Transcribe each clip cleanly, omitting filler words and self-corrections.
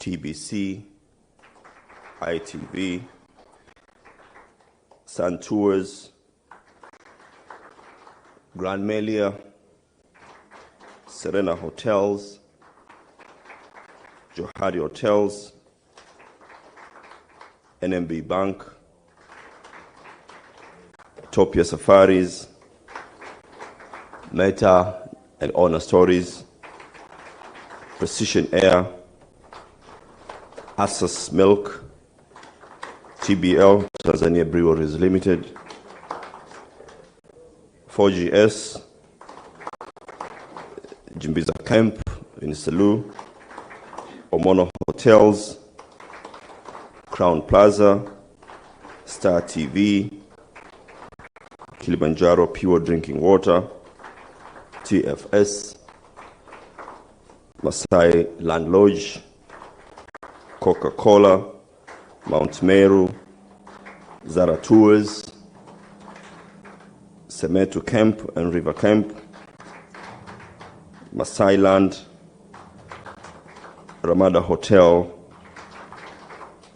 TBC, ITV, Sun Tours, Grand Melia, Serena Hotels, Johari Hotels, NMB Bank, Utopia Safaris, Meta and Honor Stories, Precision Air, Asas Milk, TBL, Tanzania Breweries Limited, 4GS, Jimbiza Camp in Selu, Omono Hotels, Crown Plaza, Star TV, Kilimanjaro Pure Drinking Water, TFS, Masai Land Lodge, Coca-Cola, Mount Meru, Zara Tours, Semetu Camp and River Camp, Masai Land, Ramada Hotel,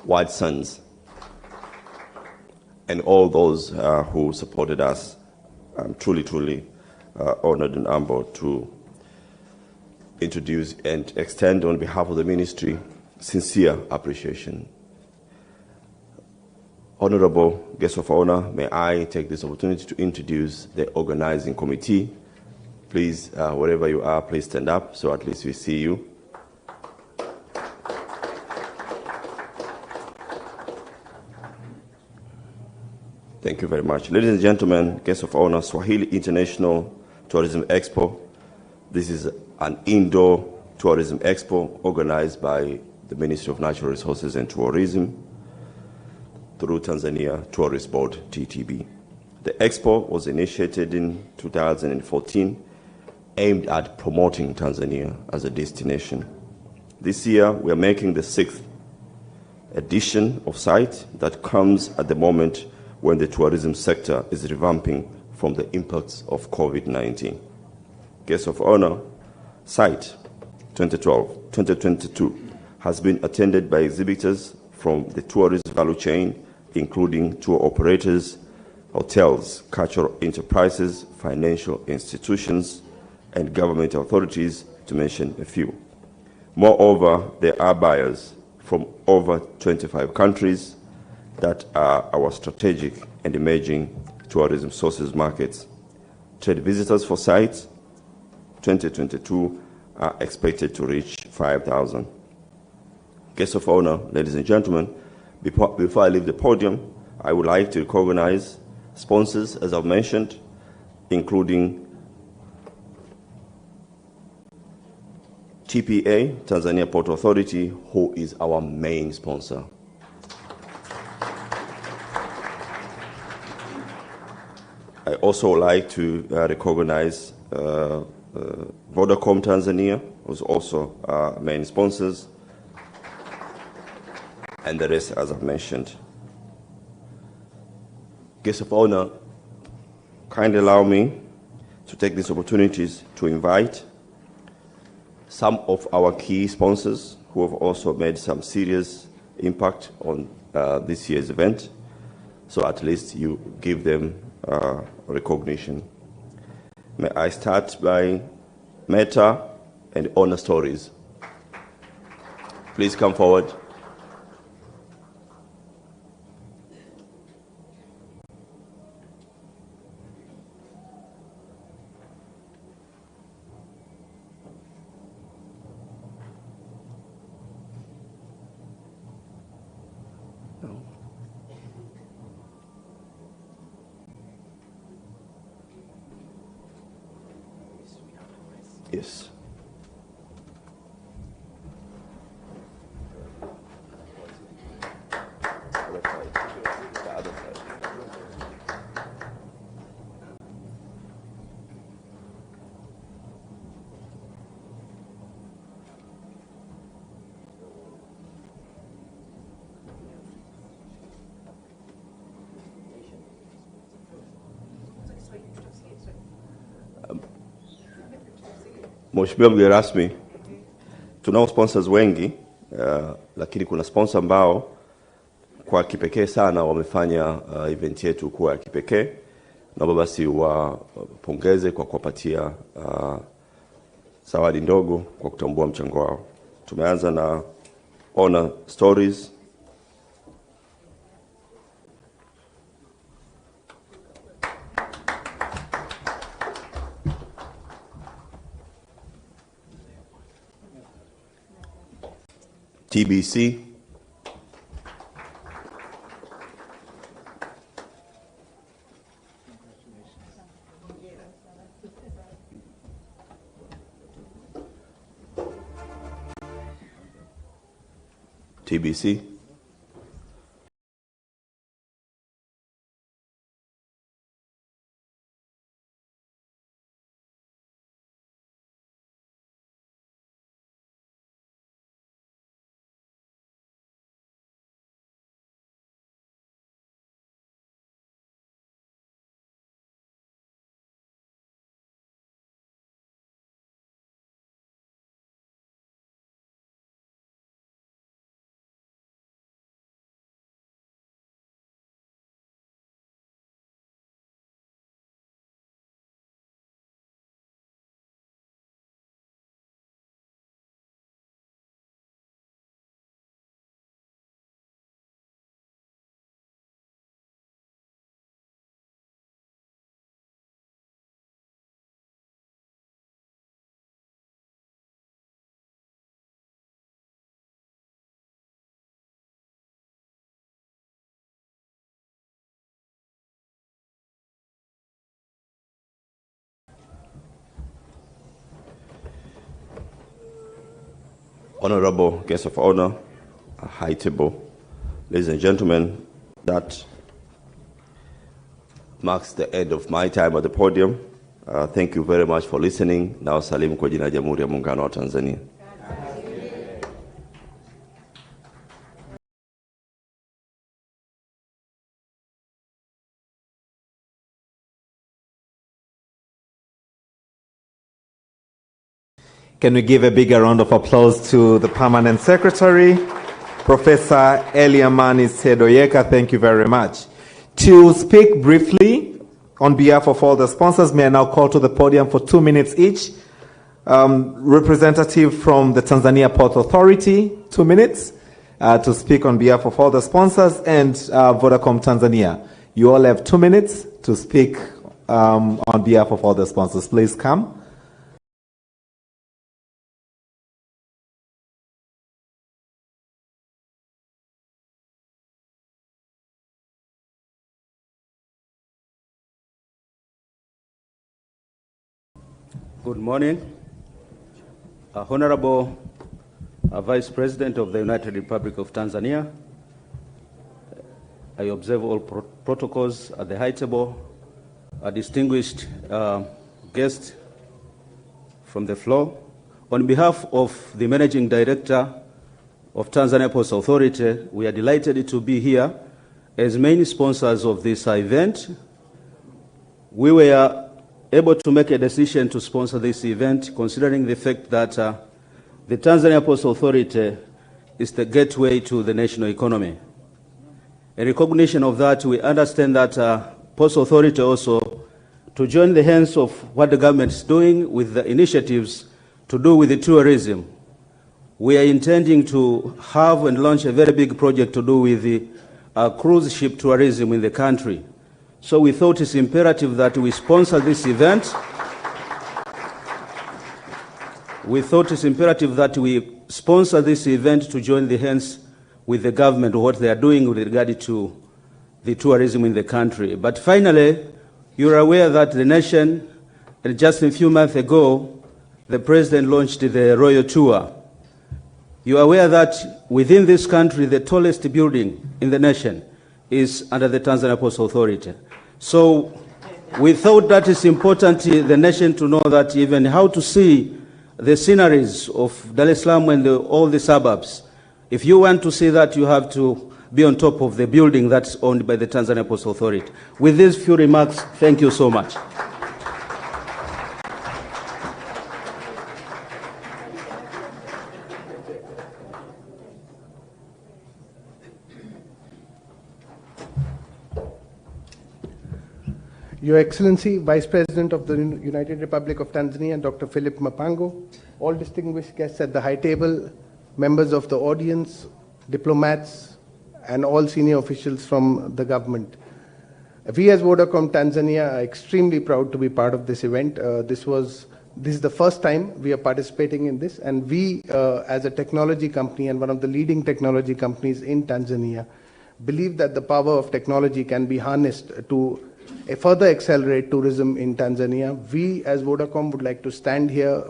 White Sands, and all those who supported us. I'm truly honored and humbled to introduce and extend on behalf of the ministry sincere appreciation. Honorable guests of honor, may I take this opportunity to introduce the organizing committee. Please, wherever you are, please stand up so at least we see you. Thank you very much. Ladies and gentlemen, guests of honor, Swahili International Tourism Expo. This is an indoor tourism expo organized by the Ministry of Natural Resources and Tourism through Tanzania Tourist Board, TTB. The expo was initiated in 2014, aimed at promoting Tanzania as a destination. This year, we are making the 6th edition of site that comes at the moment when the tourism sector is revamping from the impacts of COVID-19. Guests of honor, site 2022 has been attended by exhibitors from the tourist value chain, including tour operators, hotels, cultural enterprises, financial institutions, and government authorities, to mention a few. Moreover, there are buyers from over 25 countries that are our strategic and emerging tourism sources markets. Trade visitors for sites 2022 are expected to reach 5,000. Guests of honor, ladies and gentlemen, before I leave the podium, I would like to recognize sponsors, as I've mentioned, including TPA, Tanzania Port Authority, who is our main sponsor. I also like to recognize Vodacom Tanzania, who's also main sponsors, and the rest, as I've mentioned. Guests of honor, kindly allow me to take these opportunities to invite some of our key sponsors who have also made some serious impact on this year's event, so at least you give them recognition. May I start by Meta and Honor Stories. Please come forward. Yes. Mheshimiwa mgeni rasmi, tunao sponsors wengi lakini kuna sponsor ambao kwa kipekee sana wamefanya event yetu kuwa ya kipekee. Naomba basi wapongeze kwa kuwapatia zawadi ndogo kwa kutambua mchango wao. Tumeanza na Honor Stories. TBC. TBC. Honorable guest of honor, high table, ladies and gentlemen, that marks the end of my time at the podium. Thank you very much for listening. Now salimu kwa jina la Jamhuri ya Muungano wa Tanzania. Can we give a bigger round of applause to the Permanent Secretary, Professor Eliamani Sedoyeka? Thank you very much. To speak briefly on behalf of all the sponsors, may I now call to the podium for 2 minutes each. Representative from the Tanzania Port Authority, 2 minutes, to speak on behalf of all the sponsors, and Vodacom Tanzania. You all have 2 minutes to speak on behalf of all the sponsors. Please come. Good morning. Honorable Vice President of the United Republic of Tanzania, I observe all protocols at the high table, a distinguished guest from the floor. On behalf of the Managing Director of Tanzania Post Authority, we are delighted to be here as main sponsors of this event. We were able to make a decision to sponsor this event considering the fact that the Tanzania Post Authority is the gateway to the national economy. In recognition of that, we understand that Post Authority also to join the hands of what the government is doing with the initiatives to do with the tourism. We are intending to have and launch a very big project to do with the cruise ship tourism in the country. So we thought it's imperative that we sponsor this event. We thought it's imperative that we sponsor this event to join the hands with the government, what they are doing with regard to the tourism in the country. But finally, you're aware that the nation, just a few months ago, the president launched the Royal Tour. You are aware that within this country, the tallest building in the nation is under the Tanzania Post Authority. So we thought that it's important the nation to know that even how to see the sceneries of Dar es Salaam and all the suburbs. If you want to see that, you have to be on top of the building that's owned by the Tanzania Post Authority. With these few remarks, thank you so much. Your Excellency, Vice President of the United Republic of Tanzania, Dr. Philip Mpango, all distinguished guests at the high table, members of the audience, diplomats, and all senior officials from the government. We as Vodacom Tanzania are extremely proud to be part of this event. This is the first time we are participating in this, and we as a technology company and one of the leading technology companies in Tanzania believe that the power of technology can be harnessed to further accelerate tourism in Tanzania. We as Vodacom would like to stand here.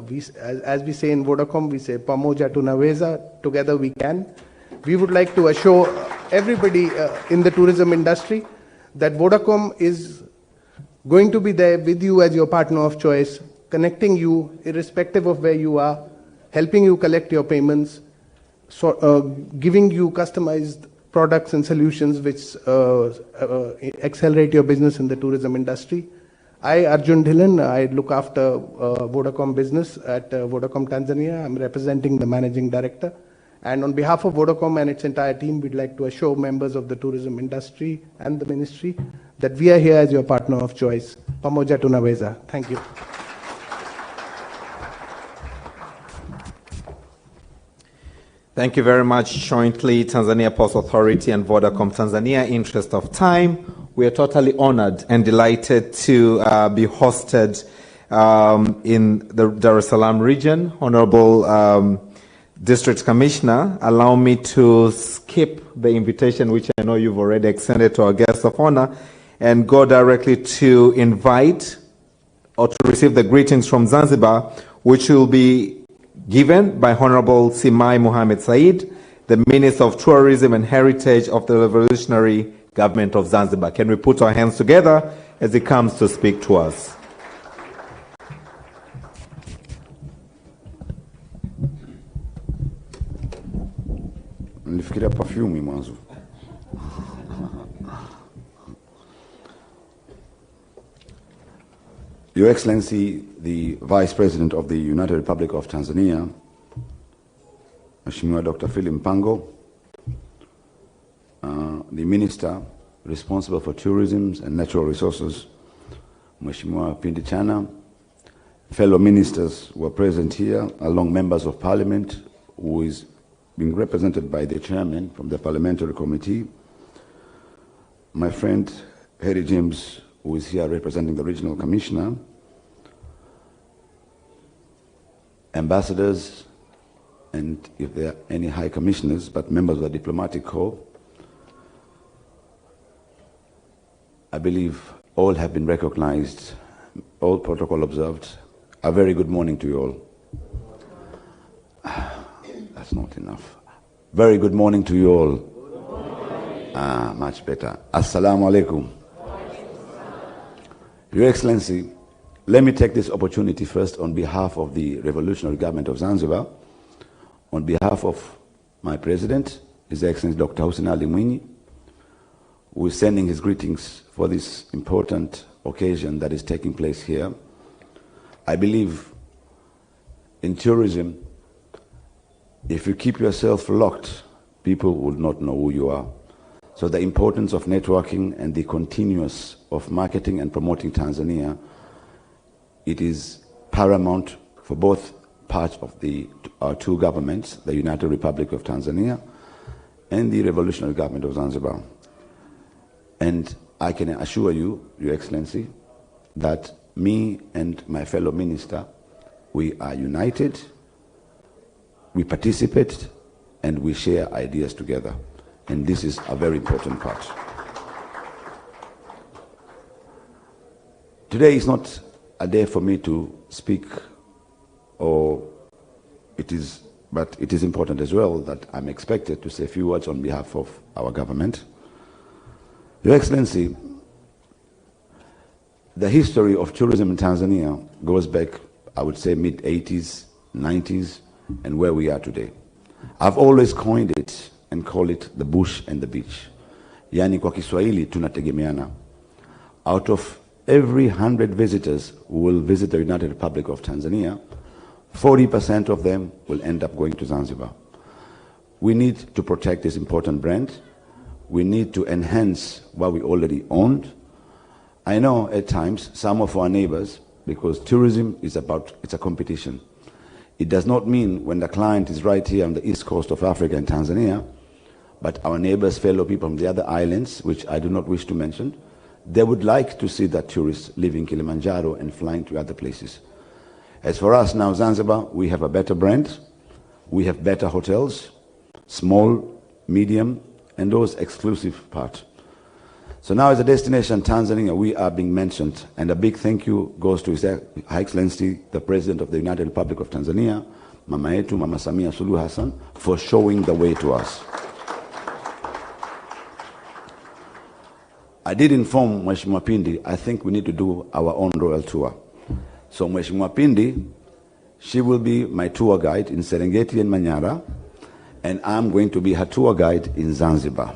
As we say in Vodacom, we say pamoja tunaweza, together we can. We would like to assure everybody in the tourism industry that Vodacom is going to be there with you as your partner of choice, connecting you irrespective of where you are, helping you collect your payments, giving you customized products and solutions which accelerate your business in the tourism industry. I, Arjun Dhillon, I look after Vodacom business at Vodacom Tanzania. I'm representing the managing director. And on behalf of Vodacom and its entire team, we'd like to assure members of the tourism industry and the ministry that we are here as your partner of choice. Pamoja tunaweza. Thank you. Thank you very much, jointly Tanzania Post Authority and Vodacom Tanzania. Interest of time, we are totally honored and delighted to be hosted in the Dar es Salaam region. Honorable District Commissioner, allow me to skip the invitation which I know you've already extended to our guests of honor and go directly to invite or to receive the greetings from Zanzibar, which will be given by Honorable Simai Mohamed Said, the Minister of Tourism and Heritage of the Revolutionary Government of Zanzibar. Can we put our hands together as he comes to speak to us? Nilifikiria perfume mwanzo. Your Excellency, the Vice President of the United Republic of Tanzania, Mheshimiwa Dr. Philip Mpango, the Minister responsible for tourism and natural resources, Mheshimiwa Pindi Chana, fellow ministers who are present here, along members of Parliament, who is being represented by the chairman from the Parliamentary Committee, my friend Harry James, who is here representing the Regional Commissioner, ambassadors, and if there are any high commissioners, but members of the diplomatic corps. I believe all have been recognized, all protocol observed. A very good morning to you all. That's not enough. Very good morning to you all. Much better. Assalamu alaikum. Your Excellency, let me take this opportunity first on behalf of the Revolutionary Government of Zanzibar, on behalf of my President, His Excellency Dr. Hussein Ali Mwinyi, who is sending his greetings for this important occasion that is taking place here. I believe in tourism, if you keep yourself locked, people will not know who you are. So the importance of networking and the continuous of marketing and promoting Tanzania, it is paramount for both parts of our two governments, the United Republic of Tanzania and the Revolutionary Government of Zanzibar. And I can assure you, Your Excellency, that me and my fellow minister, we are united, we participate, and we share ideas together. And this is a very important part. Today is not a day for me to speak, but it is important as well that I'm expected to say a few words on behalf of our government. Your Excellency, the history of tourism in Tanzania goes back, I would say, mid-80s, 90s, and where we are today. I've always coined it and call it the bush and the beach. Yani kwa Kiswahili tunategemeana. Out of every 100 visitors who will visit the United Republic of Tanzania, 40% of them will end up going to Zanzibar. We need to protect this important brand. We need to enhance what we already owned. I know at times some of our neighbors, because tourism is it's a competition. It does not mean when the client is right here on the east coast of Africa in Tanzania, but our neighbors, fellow people from the other islands, which I do not wish to mention, they would like to see that tourists leaving Kilimanjaro and flying to other places. As for us now, Zanzibar, we have a better brand. We have better hotels, small, medium, and those exclusive part. So now as a destination, Tanzania, we are being mentioned. And a big thank you goes to His High Excellency, the President of the United Republic of Tanzania, Mama yetu, Mama Samia Suluhu Hassan, for showing the way to us. I did inform Mheshimiwa Pindi, I think we need to do our own royal tour. So Mheshimiwa Pindi, she will be my tour guide in Serengeti and Manyara, and I'm going to be her tour guide in Zanzibar.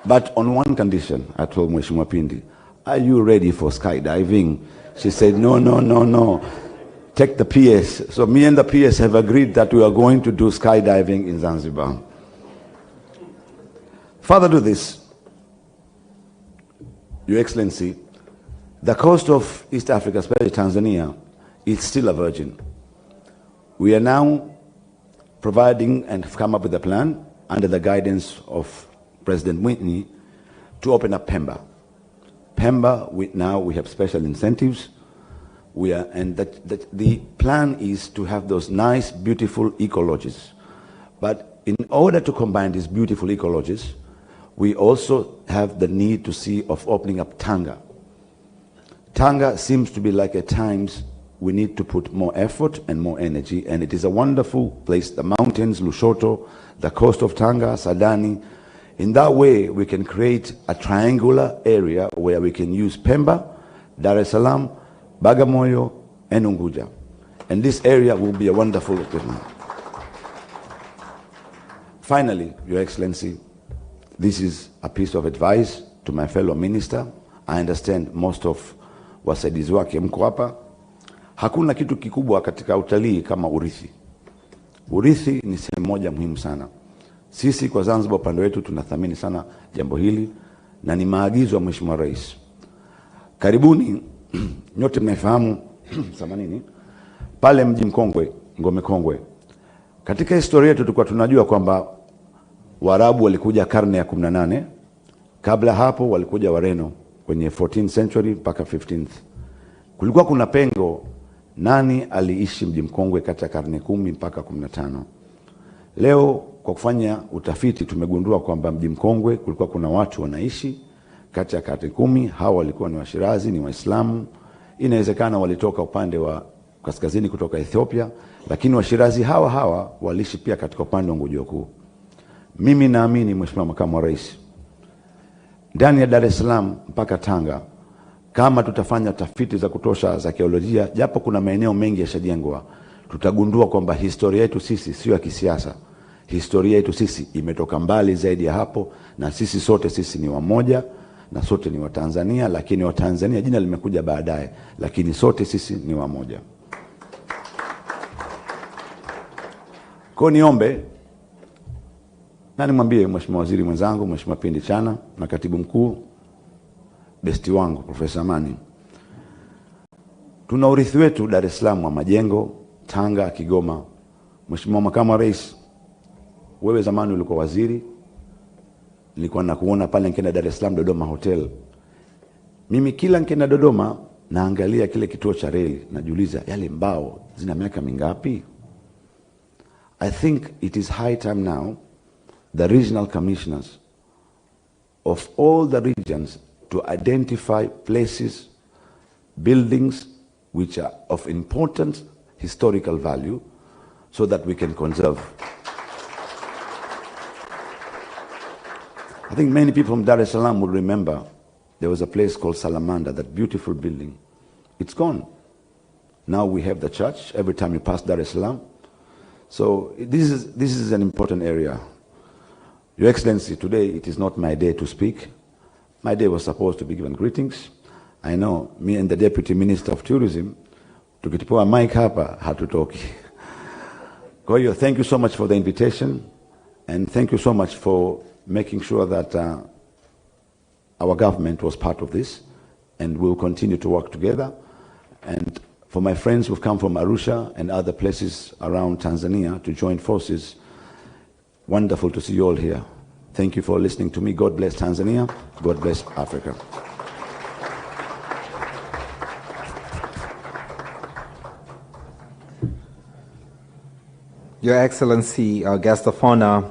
But on one condition, I told Mheshimiwa Pindi, are you ready for skydiving? She said, no. Take the PS. So me and the PS have agreed that we are going to do skydiving in Zanzibar. Further to this, Your Excellency, the coast of East Africa, especially Tanzania, is still a virgin. We are now providing and have come up with a plan under the guidance of President Mwinyi to open up Pemba. Pemba, now we have special incentives. The plan is to have those nice, beautiful ecologies. But in order to combine these beautiful ecologies, we also have the need to see of opening up Tanga. Tanga seems to be like at times we need to put more effort and more energy, and it is a wonderful place, the mountains, Lushoto, the coast of Tanga, Sadani. In that way, we can create a triangular area where we can use Pemba, Dar es Salaam, Bagamoyo, and Unguja. And this area will be a wonderful thing. Finally, Your Excellency, this is a piece of advice to my fellow minister. I understand most of wasaidizi wake mko hapa. Hakuna kitu kikubwa katika utalii kama urithi. Urithi ni sehemu moja muhimu sana. Sisi kwa Zanzibar upande wetu tunathamini sana jambo hili na ni maagizo ya Mheshimiwa Rais. Karibuni nyote mnafahamu samanini pale mji mkongwe, Ngome Kongwe. Katika historia yetu tulikuwa tunajua kwamba Waarabu walikuja karne ya 18. Kabla hapo walikuja Wareno kwenye 14th century mpaka 15th. Kulikuwa kuna pengo, nani aliishi mji mkongwe kati ya karne 10 mpaka 15. Leo kwa kufanya utafiti tumegundua kwamba mji mkongwe kulikuwa kuna watu wanaishi kati ya karne 10. Hawa walikuwa ni Washirazi, ni Waislamu. Inawezekana walitoka upande wa kaskazini kutoka Ethiopia, lakini Washirazi hawa waliishi pia katika upande wa Unguja Kuu. Mimi naamini Mheshimiwa Makamu wa Rais, ndani ya Dar es Salaam mpaka Tanga, kama tutafanya tafiti za kutosha za arkeolojia, japo kuna maeneo mengi yashajengwa, tutagundua kwamba historia yetu sisi sio ya kisiasa. Historia yetu sisi imetoka mbali zaidi ya hapo, na sisi ni wamoja, na sote ni Watanzania, lakini Watanzania jina limekuja baadaye, lakini sote sisi ni wamoja. Kwa niombe na nimwambie Mheshimiwa Waziri mwenzangu, Mheshimiwa Pindi Chana, na Katibu Mkuu besti wangu Profesa Amani, tuna urithi wetu Dar es Salaam wa majengo, Tanga, Kigoma. Mheshimiwa Makamu wa Rais, wewe zamani ulikuwa waziri, nilikuwa nakuona pale nikienda Dar es Salaam Dodoma Hotel. Mimi kila nikienda Dodoma naangalia kile kituo cha reli, najiuliza yale mbao zina miaka mingapi? I think it is high time now the regional commissioners of all the regions to identify places, buildings which are of important historical value so that we can conserve. I think many people from Dar es Salaam will remember there was a place called Salamander, that beautiful building. It's gone. Now we have the church every time you pass Dar es Salaam. So this is an important area. Your Excellency, today it is not my day to speak. My day was supposed to be given greetings. I know me and the Deputy Minister of Tourism, tukitipewa mic hapa hatutoki. Kwa hiyo, thank you so much for the invitation, and thank you so much for making sure that our government was part of this, and we'll continue to work together. And for my friends who've come from Arusha and other places around Tanzania to join forces, wonderful to see you all here. Thank you for listening to me. God bless Tanzania. God bless Africa. Your Excellency, guest of honor,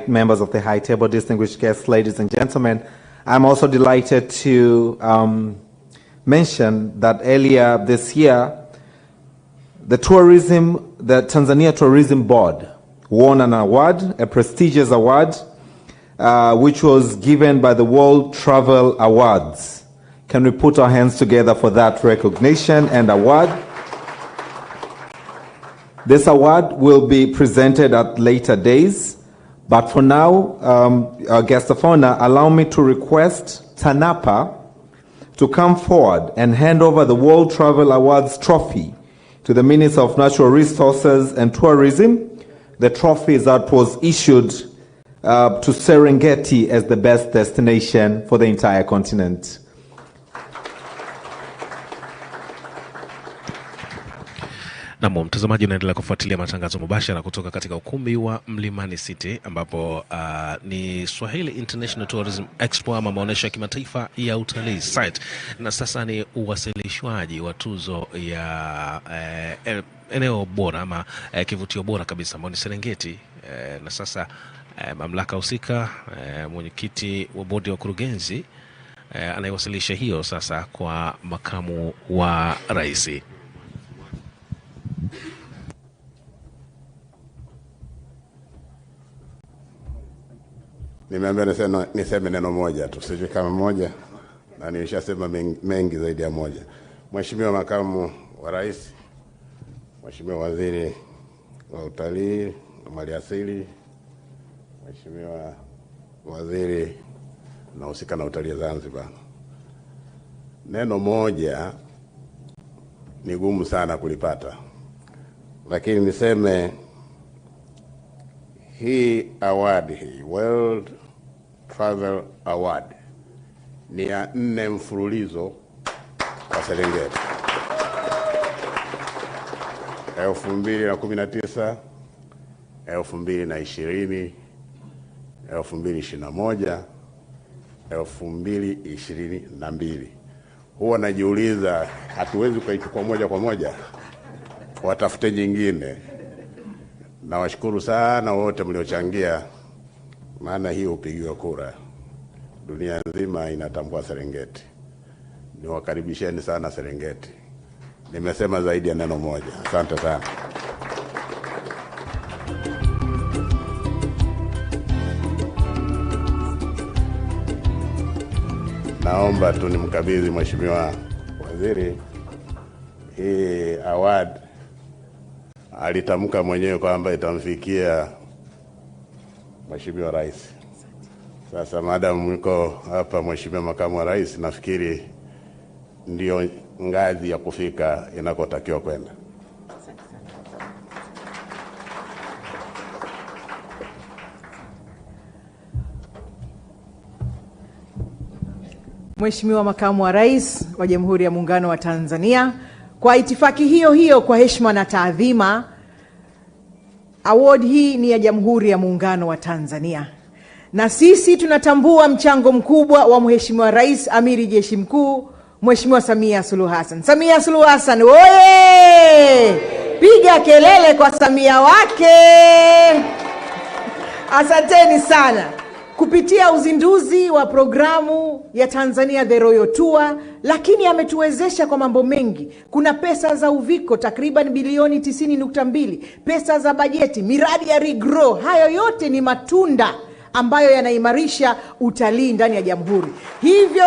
members of the high table, distinguished guests, ladies and gentlemen, I'm also delighted to mention that earlier this year, the Tanzania Tourism Board won an award, a prestigious award, which was given by the World Travel Awards. Can we put our hands together for that recognition and award? This award will be presented at later days, but for now, our guest of honor, allow me to request TANAPA to come forward and hand over the World Travel Awards trophy to the Minister of Natural Resources and Tourism. The trophy that was issued to Serengeti as the best destination for the entire continent. Na mtazamaji, unaendelea kufuatilia matangazo mubashara kutoka katika ukumbi wa Mlimani City, ambapo ni Swahili International Tourism Expo, ama maonesho ya kimataifa ya utalii site. Na sasa ni uwasilishwaji wa tuzo ya eneo bora ama kivutio bora kabisa ambao ni Serengeti. Na sasa mamlaka husika, mwenyekiti wa bodi ya wakurugenzi anayewasilisha hiyo sasa kwa makamu wa rais. Nimeambia niseme neno moja tu, sijui kama moja, na nilishasema mengi zaidi ya moja. Mheshimiwa makamu wa rais, Mheshimiwa waziri wa utalii na maliasili, Mheshimiwa waziri anahusika na utalii Zanzibar. Neno moja ni gumu sana kulipata, lakini niseme hii award, hii World Travel Award, ni ya 4 mfululizo kwa Serengeti. 2019, 2020, 2021, 2022. Huwa najiuliza, hatuwezi kuichukua moja kwa moja, watafute nyingine. Na washukuru sana wote mliochangia, maana hii upigiwa kura. Dunia nzima inatambua Serengeti. Niwakaribisheni sana Serengeti. Nimesema zaidi ya neno moja. Asante sana. Naomba tu nimkabidhi Mheshimiwa waziri hii award. Alitamka mwenyewe kwamba itamfikia Mheshimiwa rais. Sasa madam mko hapa, Mheshimiwa makamu wa rais, nafikiri ndio ngazi ya kufika inakotakiwa kwenda. Mheshimiwa makamu wa rais wa Jamhuri ya Muungano wa Tanzania, kwa itifaki hiyo hiyo, kwa heshima na taadhima, award hii ni ya Jamhuri ya Muungano wa Tanzania. Na sisi tunatambua mchango mkubwa wa Mheshimiwa Rais Amiri Jeshi Mkuu Mheshimiwa Samia Suluhu Hassan. Samia Suluhu Hassan, oye! Piga kelele kwa Samia wake. Asanteni sana. Kupitia uzinduzi wa programu ya Tanzania The Royal Tour, lakini ametuwezesha kwa mambo mengi. Kuna pesa za uviko takriban bilioni 90.2, pesa za bajeti, miradi ya regrow. Hayo yote ni matunda ambayo yanaimarisha utalii ndani ya jamhuri. Hivyo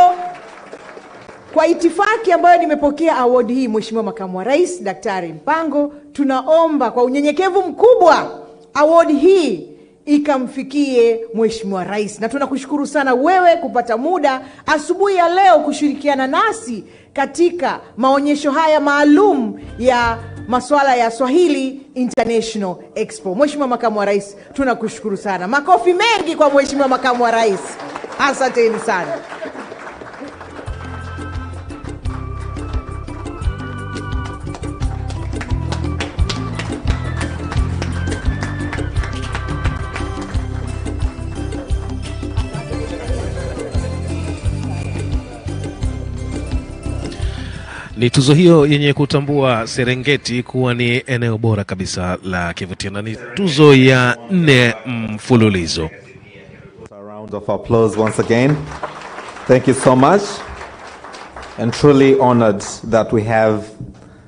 kwa itifaki ambayo nimepokea award hii, Mheshimiwa makamu wa rais Daktari Mpango, tunaomba kwa unyenyekevu mkubwa award hii ikamfikie Mheshimiwa rais. Na tunakushukuru sana wewe kupata muda asubuhi ya leo kushirikiana nasi katika maonyesho haya maalum ya masuala ya Swahili International Expo. Mheshimiwa makamu wa rais, tunakushukuru sana. Makofi mengi kwa Mheshimiwa makamu wa rais. Asanteni sana. Ni tuzo hiyo yenye kutambua Serengeti kuwa ni eneo bora kabisa la kivutio na ni tuzo ya 4 mfululizo. A round of applause once again. Thank you so much. And truly honored that we have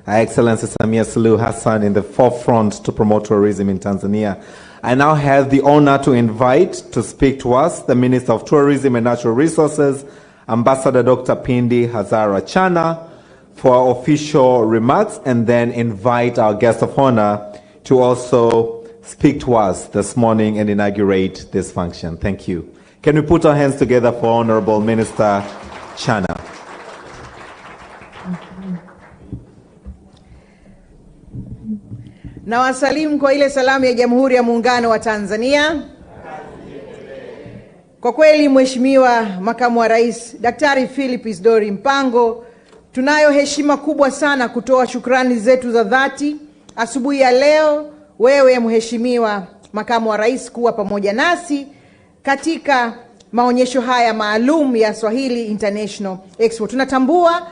Her Excellency Samia Suluhu Hassan in the forefront to promote tourism in Tanzania. I now have the honor to invite to speak to us the Minister of Tourism and Natural Resources, Ambassador Dr. Pindi Hazara Chana, for official remarks, and then invite our guest of honor to also speak to us this morning and inaugurate this function. Thank you. Can we put our hands together for Honorable Minister Chana? Na wasalimu kwa ile salamu ya Jamhuri ya Muungano wa Tanzania. Kwa kweli Mheshimiwa Makamu wa Rais Daktari Philip Isdori Mpango, tunayo heshima kubwa sana kutoa shukrani zetu za dhati asubuhi ya leo wewe Mheshimiwa Makamu wa Rais kuwa pamoja nasi katika maonyesho haya maalum ya Swahili International Expo. Tunatambua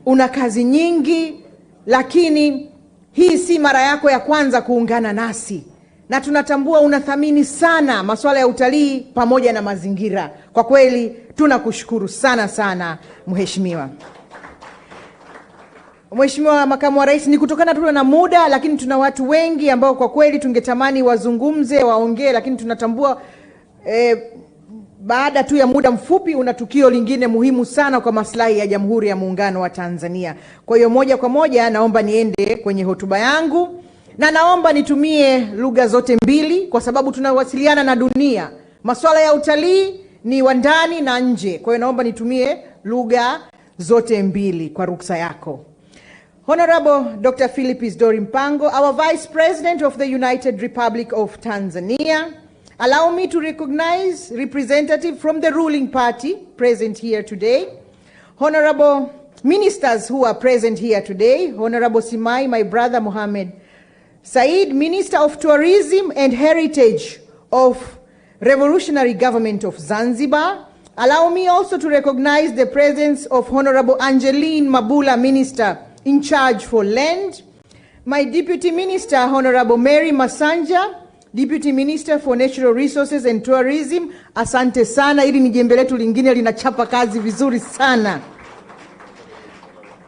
una kazi nyingi, lakini hii si mara yako ya kwanza kuungana nasi. Na tunatambua unathamini sana masuala ya utalii pamoja na mazingira. Kwa kweli tunakushukuru sana sana Mheshimiwa. Mheshimiwa Makamu wa Rais, ni kutokana tu na muda, lakini tuna watu wengi ambao kwa kweli tungetamani wazungumze, waongee, lakini tunatambua baada tu ya muda mfupi una tukio lingine muhimu sana kwa maslahi ya Jamhuri ya Muungano wa Tanzania. Kwa hiyo moja kwa moja naomba niende kwenye hotuba yangu, na naomba nitumie lugha zote mbili kwa sababu tunawasiliana na dunia. Masuala ya utalii ni wa ndani na nje. Kwa hiyo naomba nitumie lugha zote mbili kwa ruksa yako. Honorable Dr. Philip Isdori Mpango, our Vice President of the United Republic of Tanzania, allow me to recognize representative from the ruling party present here today. Honorable ministers who are present here today. Honorable Simai, my brother Mohammed Said, Minister of Tourism and Heritage of Revolutionary Government of Zanzibar. Allow me also to recognize the presence of Honorable Angeline Mabula, Minister in charge for land. My Deputy Minister, Honorable Mary Masanja, Deputy Minister for Natural Resources and Tourism. Asante sana, ili ni jembe letu lingine linachapa kazi vizuri sana.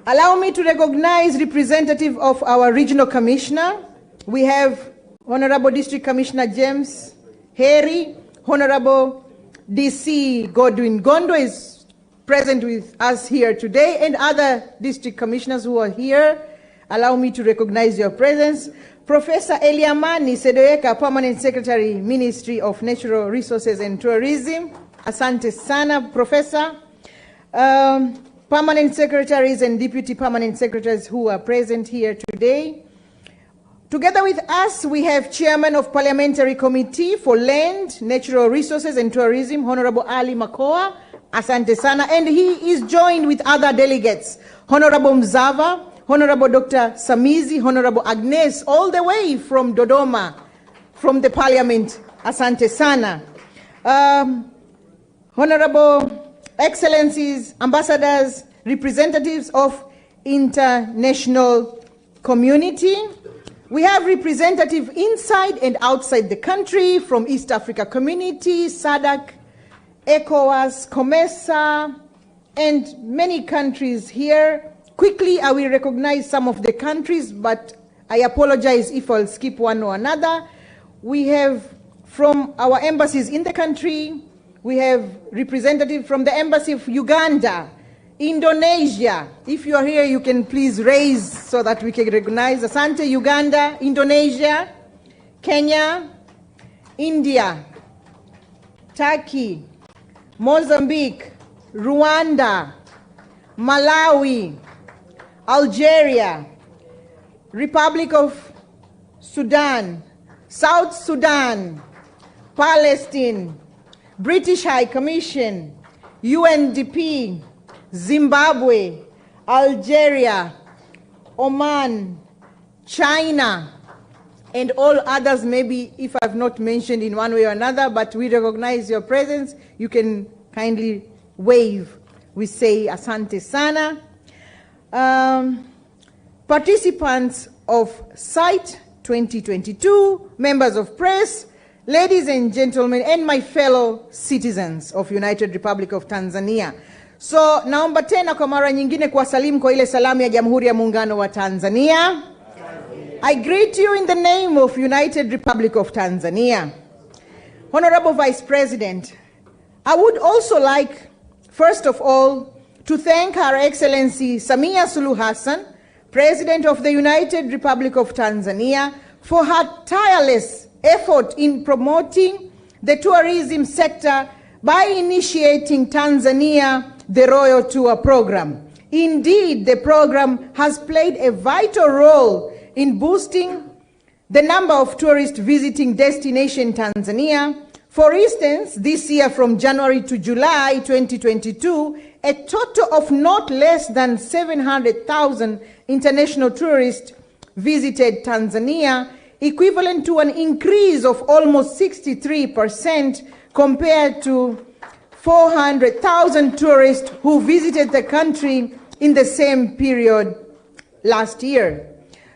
Allow me to recognize representative of our regional commissioner. We have Honorable District Commissioner James Harry. Honorable DC Godwin Gondo is present with us here today, and other district commissioners who are here. Allow me to recognize your presence. Professor Eliamani Sedoyeka, Permanent Secretary, Ministry of Natural Resources and Tourism. Asante sana, Professor. Permanent Secretaries and Deputy Permanent Secretaries who are present here today. Together with us, we have Chairman of Parliamentary Committee for Land, Natural Resources and Tourism, Honorable Ali Makoa. Asante sana. And he is joined with other delegates, Honorable Mzava, Honorable Dr. Samizi, Honorable Agnes, all the way from Dodoma, from the Parliament. Asante sana. Honorable Excellencies, Ambassadors, representatives of international community. We have representatives inside and outside the country from East Africa Community, SADC, ECOWAS, COMESA, and many countries here. Quickly, I will recognize some of the countries, but I apologize if I'll skip one or another. We have from our embassies in the country, we have representatives from the Embassy of Uganda, Indonesia. If you are here, you can please raise so that we can recognize. Asante, Uganda, Indonesia, Kenya, India, Turkey, Mozambique, Rwanda, Malawi, Algeria, Republic of Sudan, South Sudan, Palestine, British High Commission, UNDP, Zimbabwe, Algeria, Oman, China, and all others, maybe if I've not mentioned in one way or another, but we recognize your presence. You can kindly wave. We say Asante Sana. participants of Site 2022, members of press, ladies and gentlemen, and my fellow citizens of United Republic of Tanzania. So, naomba tena kwa mara nyingine kuwasalimu kwa ile salamu ya Jamhuri ya Muungano wa Tanzania. I greet you in the name of United Republic of Tanzania. Honorable Vice President, I would also like, first of all, to thank Her Excellency Samia Suluhu Hassan, President of the United Republic of Tanzania, for her tireless effort in promoting the tourism sector by initiating Tanzania the Royal Tour program. Indeed, the program has played a vital role in boosting the number of tourists visiting destination Tanzania. For instance, this year from January to July 2022, a total of not less than 700,000 international tourists visited Tanzania, equivalent to an increase of almost 63% compared to 400,000 tourists who visited the country in the same period last year.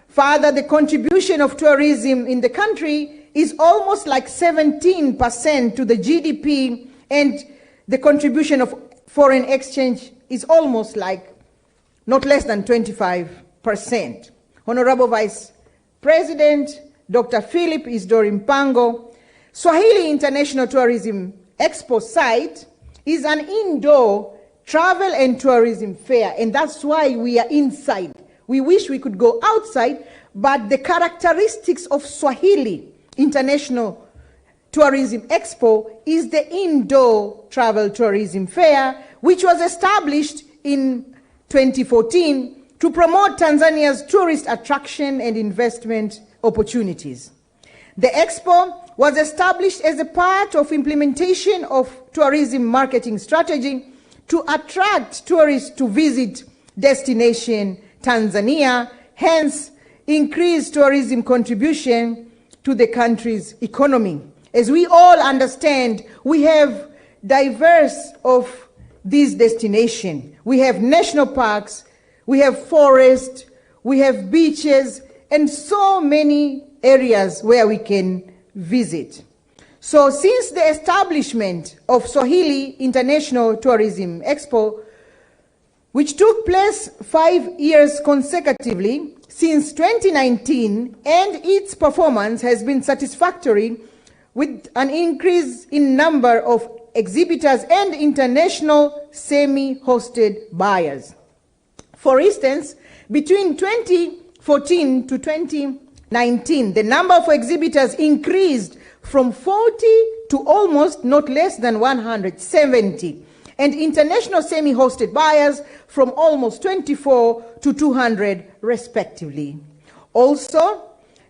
Further, the contribution of tourism in the country is almost like 17% to the GDP, and the contribution of foreign exchange is almost like not less than 25%. Honorable Vice President, Dr. Philip Isdori Mpango, Swahili International Tourism Expo site is an indoor travel and tourism fair, and that's why we are inside. We wish we could go outside, but the characteristics of Swahili International Tourism Expo is the indoor travel tourism fair, which was established in 2014 to promote Tanzania's tourist attraction and investment opportunities. The expo was established as a part of implementation of tourism marketing strategy to attract tourists to visit destination Tanzania, hence increase tourism contribution to the country's economy. As we all understand, we have diverse of these destinations. We have national parks, we have forests, we have beaches, and so many areas where we can visit. So since the establishment of Swahili International Tourism Expo, which took place 5 years consecutively since 2019, and its performance has been satisfactory with an increase in number of exhibitors and international semi-hosted buyers. For instance, between 2014 to 2019, the number of exhibitors increased from 40 to almost not less than 170. And international semi-hosted buyers from almost 24 to 200 respectively. Also,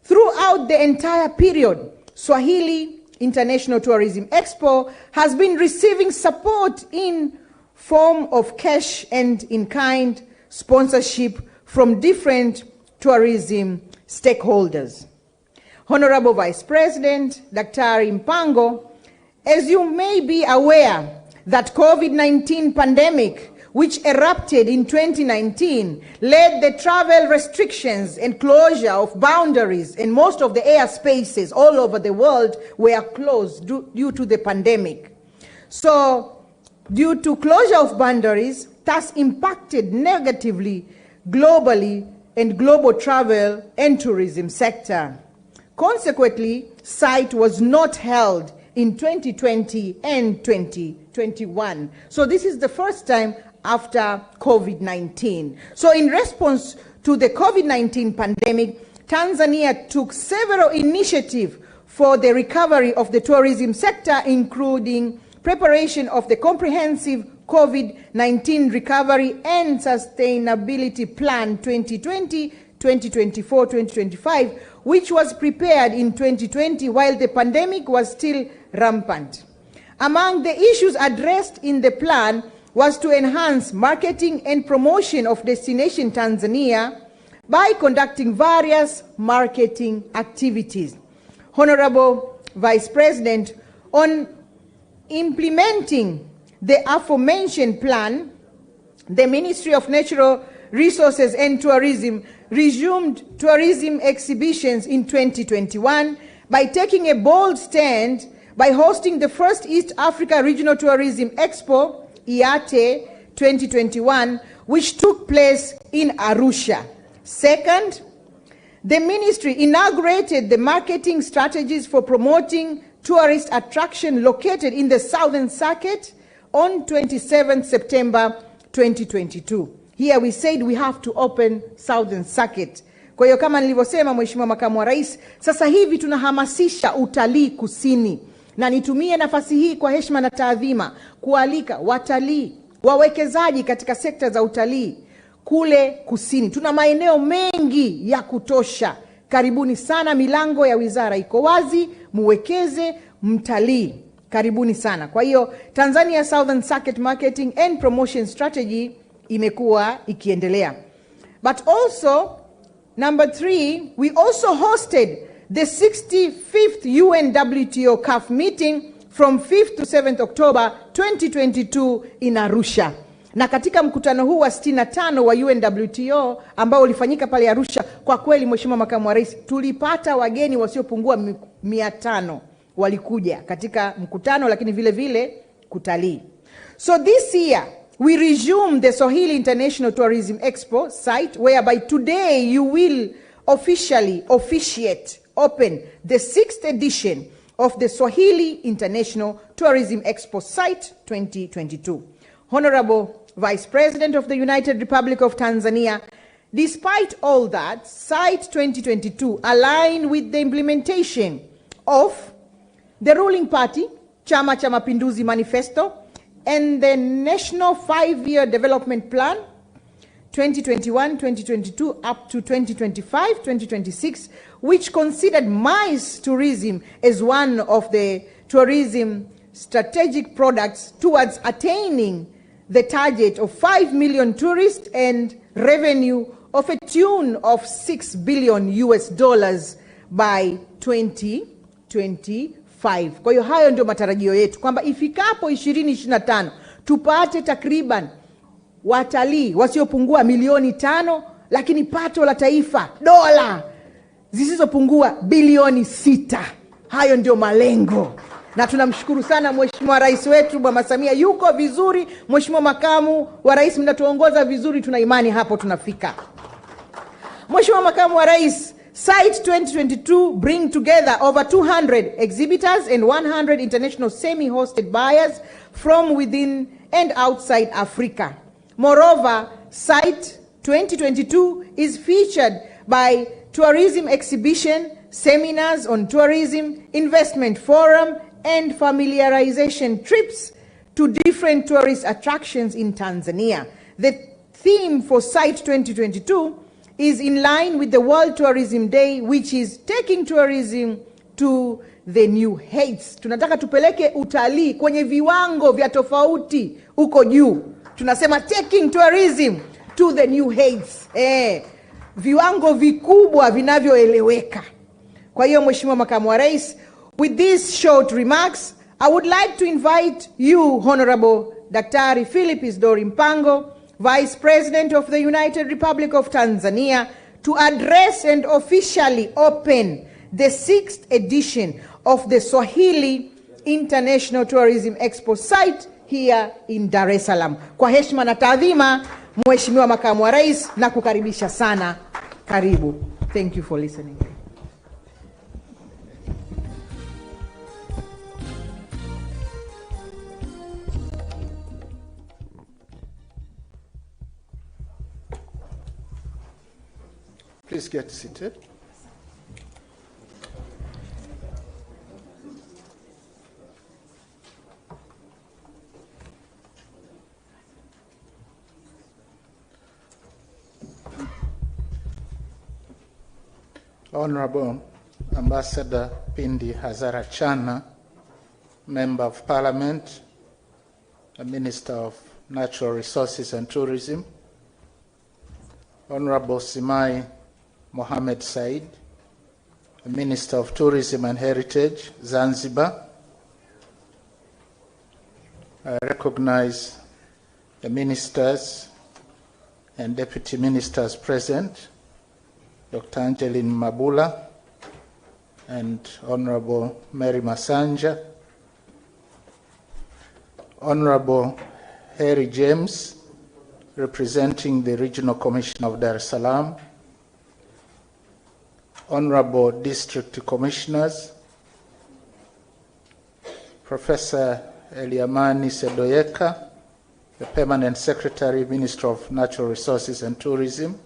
throughout the entire period, Swahili International Tourism Expo has been receiving support in form of cash and in-kind sponsorship from different tourism stakeholders. Honorable Vice President, Dr. Mpango, as you may be aware, that COVID-19 pandemic, which erupted in 2019, led the travel restrictions and closure of boundaries, and most of the airspaces all over the world were closed due to the pandemic. So, due to closure of boundaries, thus impacted negatively globally and global travel and tourism sector. Consequently, SITE was not held in 2020 and 2021. So this is the first time after COVID-19. So in response to the COVID-19 pandemic, Tanzania took several initiatives for the recovery of the tourism sector, including preparation of the comprehensive COVID-19 recovery and sustainability plan 2020, 2024, 2025, which was prepared in 2020 while the pandemic was still rampant. Among the issues addressed in the plan was to enhance marketing and promotion of destination Tanzania by conducting various marketing activities. Honorable Vice President, on implementing the aforementioned plan, the Ministry of Natural Resources and Tourism resumed tourism exhibitions in 2021 by taking a bold stand by hosting the first East Africa Regional Tourism Expo, IATE 2021, which took place in Arusha. Second, the ministry inaugurated the marketing strategies for promoting tourist attraction located in the Southern Circuit on 27 September 2022. Here we said we have to open Southern Circuit. Kwa hiyo kama nilivyosema, Mheshimiwa Makamu wa Rais, sasa hivi tunahamasisha utalii kusini, na nitumie nafasi hii kwa heshima na taadhima kualika watalii, wawekezaji katika sekta za utalii kule kusini. Tuna maeneo mengi ya kutosha. Karibuni sana, milango ya wizara iko wazi, muwekeze, mtalii. Karibuni sana. Kwa hiyo Tanzania Southern Circuit Marketing and Promotion Strategy imekuwa ikiendelea. But also, number 3, we also hosted the 65th UNWTO CAF meeting from 5th to 7th October 2022 in Arusha. Na katika mkutano huu wa 65 wa UNWTO ambao ulifanyika pale Arusha, kwa kweli Mheshimiwa Makamu wa Rais, tulipata wageni wasiopungua 500 walikuja katika mkutano, lakini vile vile kutalii. So this year we resume the Swahili International Tourism Expo site, whereby today you will officially open the 6th edition of the Swahili International Tourism Expo site 2022. Honorable Vice President of the United Republic of Tanzania, despite all that, Site 2022 align with the implementation of the ruling party, Chama cha Mapinduzi Manifesto, and the National 5-Year Development Plan 2021-2022 up to 2025-2026, which considered MICE tourism as one of the tourism strategic products towards attaining the target of 5 million tourists and revenue of a tune of $6 billion by 2025. Kwa hiyo hayo ndio matarajio yetu, kwamba ifikapo 2025 tupate takriban watalii wasiopungua milioni 5, lakini pato la taifa dola zisizopungua bilioni 6. Hayo ndio malengo. Na tunamshukuru sana Mheshimiwa Rais wetu Mama Samia, yuko vizuri. Mheshimiwa Makamu wa Rais, mnatuongoza vizuri, tuna imani hapo tunafika. Mheshimiwa Makamu wa Rais, Site 2022 bring together over 200 exhibitors and 100 international semi-hosted buyers from within and outside Africa. Moreover, Site 2022 is featured by tourism exhibition, seminars on tourism, investment forum, and familiarization trips to different tourist attractions in Tanzania. The theme for Site 2022 is in line with the World Tourism Day, which is taking tourism to the new heights. Tunataka tupeleke utalii kwenye viwango vya tofauti uko juu. Tunasema taking tourism to the new heights. Viwango vikubwa vinavyoeleweka. Kwa hiyo Mheshimiwa Makamu wa Rais, with these short remarks, I would like to invite you, Honorable Daktari Philip Isdori Mpango, Vice President of the United Republic of Tanzania, to address and officially open the 6th edition of the Swahili International Tourism Expo site here in Dar es Salaam. Kwa heshima na taadhima, Mheshimiwa Makamu wa Rais, na kukaribisha sana. Karibu. Thank you for listening. Please get seated. Honorable Ambassador Pindi Hazara Chana, Member of Parliament, the Minister of Natural Resources and Tourism, Honorable Simai Mohammed Said, the Minister of Tourism and Heritage, Zanzibar. I recognize the ministers and deputy ministers present, Dr. Angeline Mabula and Honorable Mary Masanja, Honorable Harry James, representing the Regional Commission of Dar es Salaam, Honorable District Commissioners, Professor Eliamani Sedoyeka, the Permanent Secretary, Minister of Natural Resources and Tourism,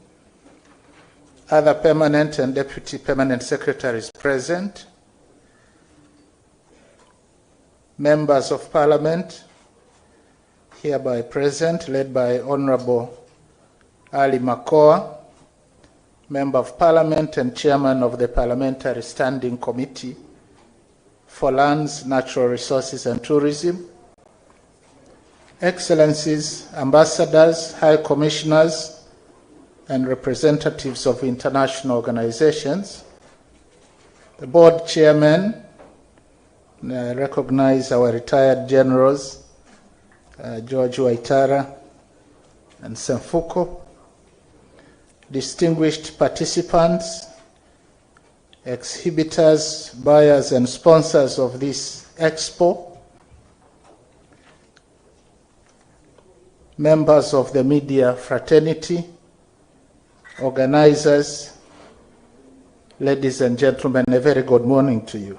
other permanent and deputy permanent secretaries present, members of Parliament hereby present, led by Honorable Ali Makoa, Member of Parliament and Chairman of the Parliamentary Standing Committee for Lands, Natural Resources and Tourism, Excellencies, Ambassadors, High Commissioners, and representatives of international organizations, the board chairman, I recognize our retired generals, George Waitara and Semfuko, distinguished participants, exhibitors, buyers, and sponsors of this expo, members of the media fraternity, organizers, ladies and gentlemen, a very good morning to you.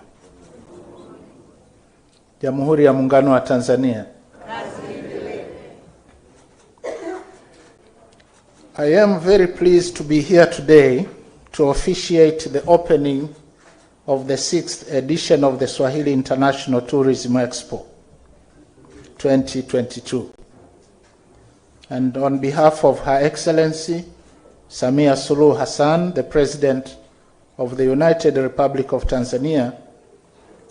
Jamhuri ya Muungano wa Tanzania. I am very pleased to be here today to officiate the opening of the 6th edition of the Swahili International Tourism Expo 2022. And on behalf of Her Excellency Samia Suluhu Hassan, the President of the United Republic of Tanzania,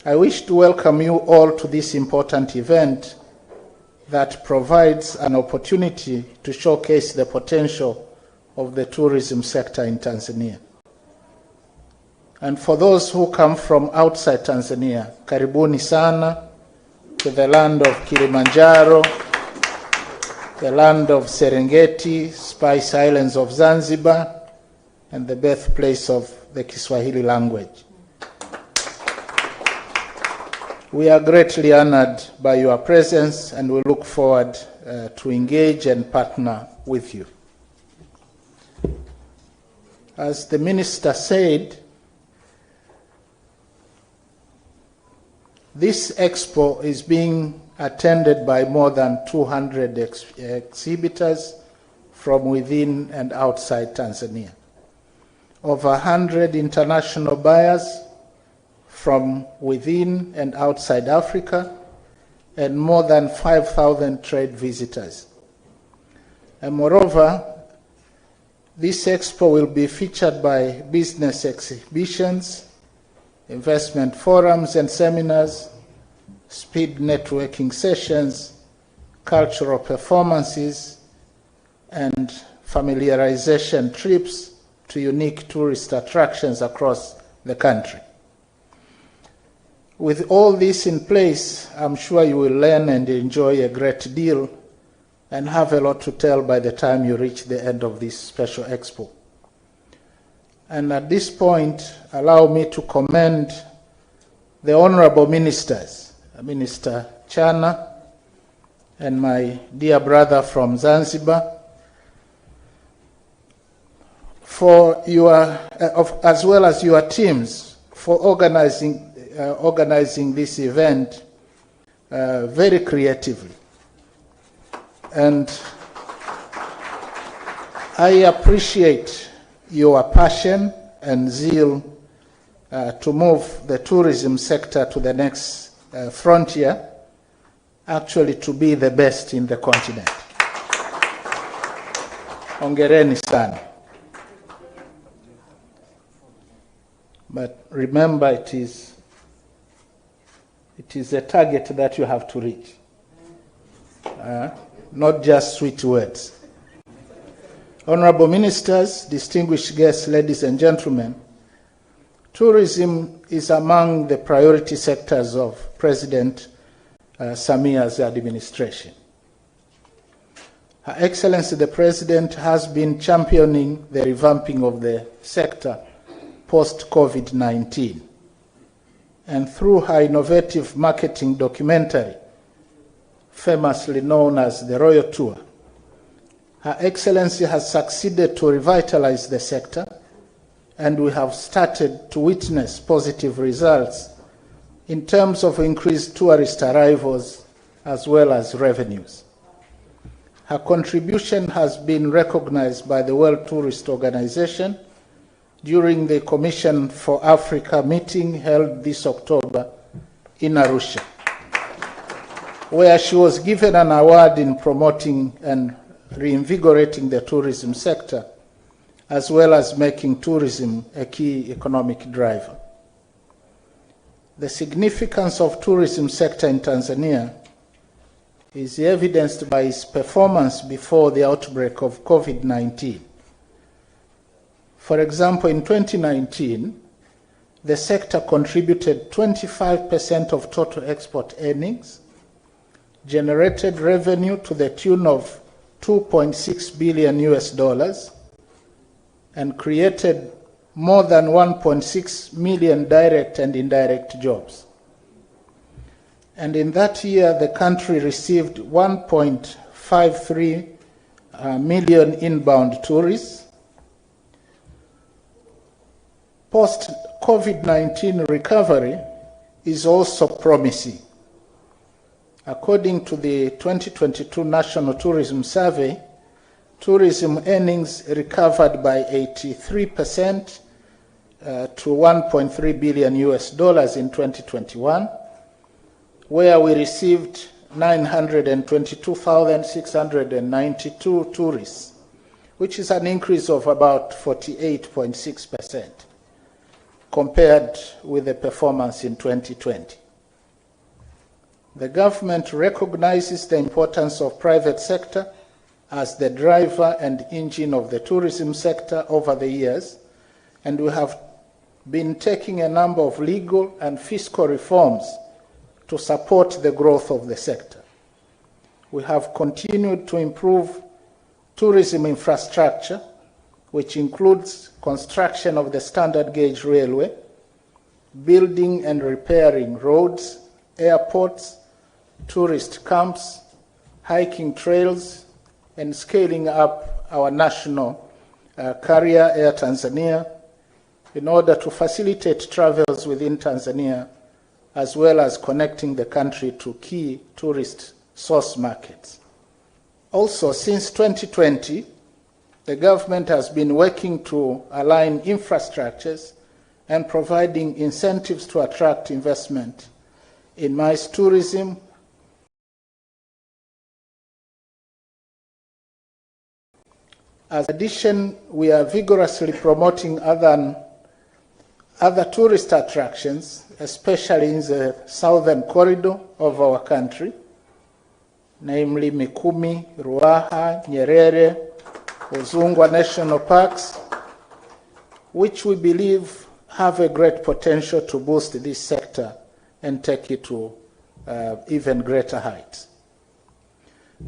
I wish to welcome you all to this important event that provides an opportunity to showcase the potential of the tourism sector in Tanzania. And for those who come from outside Tanzania, karibuni sana to the land of Kilimanjaro, the land of Serengeti, Spice Islands of Zanzibar, and the birthplace of the Kiswahili language. We are greatly honored by your presence, and we look forward to engage and partner with you. As the Minister said, this expo is being attended by more than 200 exhibitors from within and outside Tanzania. Over 100 international buyers from within and outside Africa, and more than 5,000 trade visitors. And moreover, this expo will be featured by business exhibitions, investment forums and seminars, speed networking sessions, cultural performances, and familiarization trips to unique tourist attractions across the country. With all this in place, I'm sure you will learn and enjoy a great deal and have a lot to tell by the time you reach the end of this special expo. And at this point, allow me to commend the honorable ministers, Minister Chana and my dear brother from Zanzibar, for your, as well as your teams, for organizing this event very creatively. And I appreciate your passion and zeal to move the tourism sector to the next frontier, actually to be the best in the continent. Hongereni sana. But remember, it is a target that you have to reach, not just sweet words. Honorable ministers, distinguished guests, ladies and gentlemen, tourism is among the priority sectors of President Samia's administration. Her Excellency the President has been championing the revamping of the sector post-COVID-19. And through her innovative marketing documentary, famously known as the Royal Tour, Her Excellency has succeeded to revitalize the sector, and we have started to witness positive results in terms of increased tourist arrivals as well as revenues. Her contribution has been recognized by the World Tourist Organization during the Commission for Africa meeting held this October in Arusha, where she was given an award in promoting and reinvigorating the tourism sector, as well as making tourism a key economic driver. The significance of tourism sector in Tanzania is evidenced by its performance before the outbreak of COVID-19. For example, in 2019, the sector contributed 25% of total export earnings, generated revenue to the tune of $2.6 billion, and created more than 1.6 million direct and indirect jobs. And in that year, the country received 1.53 million inbound tourists. Post-COVID-19 recovery is also promising. According to the 2022 National Tourism Survey, tourism earnings recovered by 83% to $1.3 billion in 2021, where we received 922,692 tourists, which is an increase of about 48.6% compared with the performance in 2020. The government recognizes the importance of private sector as the driver and engine of the tourism sector over the years, and we have been taking a number of legal and fiscal reforms to support the growth of the sector. We have continued to improve tourism infrastructure, which includes construction of the standard gauge railway, building and repairing roads, airports, tourist camps, hiking trails, and scaling up our national carrier, Air Tanzania, in order to facilitate travels within Tanzania, as well as connecting the country to key tourist source markets. Also, since 2020, the government has been working to align infrastructures and providing incentives to attract investment in MICE tourism, As addition, we are vigorously promoting other tourist attractions, especially in the southern corridor of our country, namely Mikumi, Ruaha, Nyerere, Uzungwa National Parks, which we believe have a great potential to boost this sector and take it to even greater heights.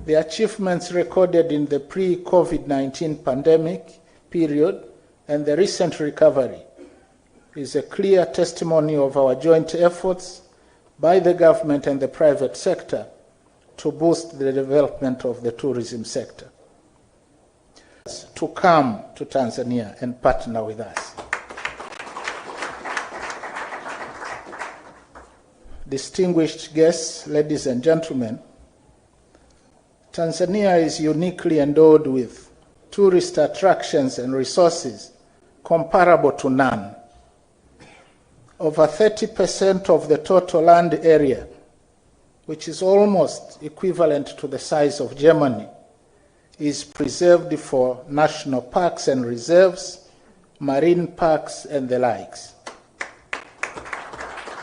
The achievements recorded in the pre-COVID-19 pandemic period and the recent recovery is a clear testimony of our joint efforts by the government and the private sector to boost the development of the tourism sector. To come to Tanzania and partner with us. Distinguished guests, ladies and gentlemen, Tanzania is uniquely endowed with tourist attractions and resources comparable to none. Over 30% of the total land area, which is almost equivalent to the size of Germany, is preserved for national parks and reserves, marine parks, and the likes.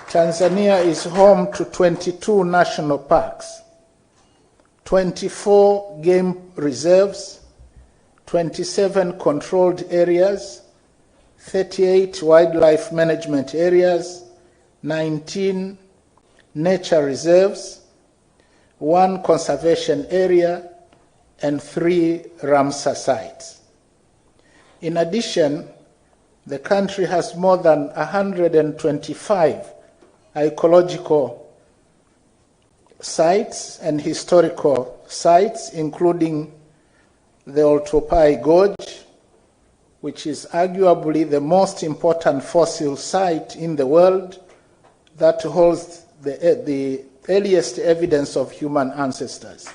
Tanzania is home to 22 national parks, 24 game reserves, 27 controlled areas, 38 wildlife management areas, 19 nature reserves, 1 conservation area, and 3 Ramsar sites. In addition, the country has more than 125 ecological sites and historical sites, including the Oltopai Gorge, which is arguably the most important fossil site in the world that holds the earliest evidence of human ancestors.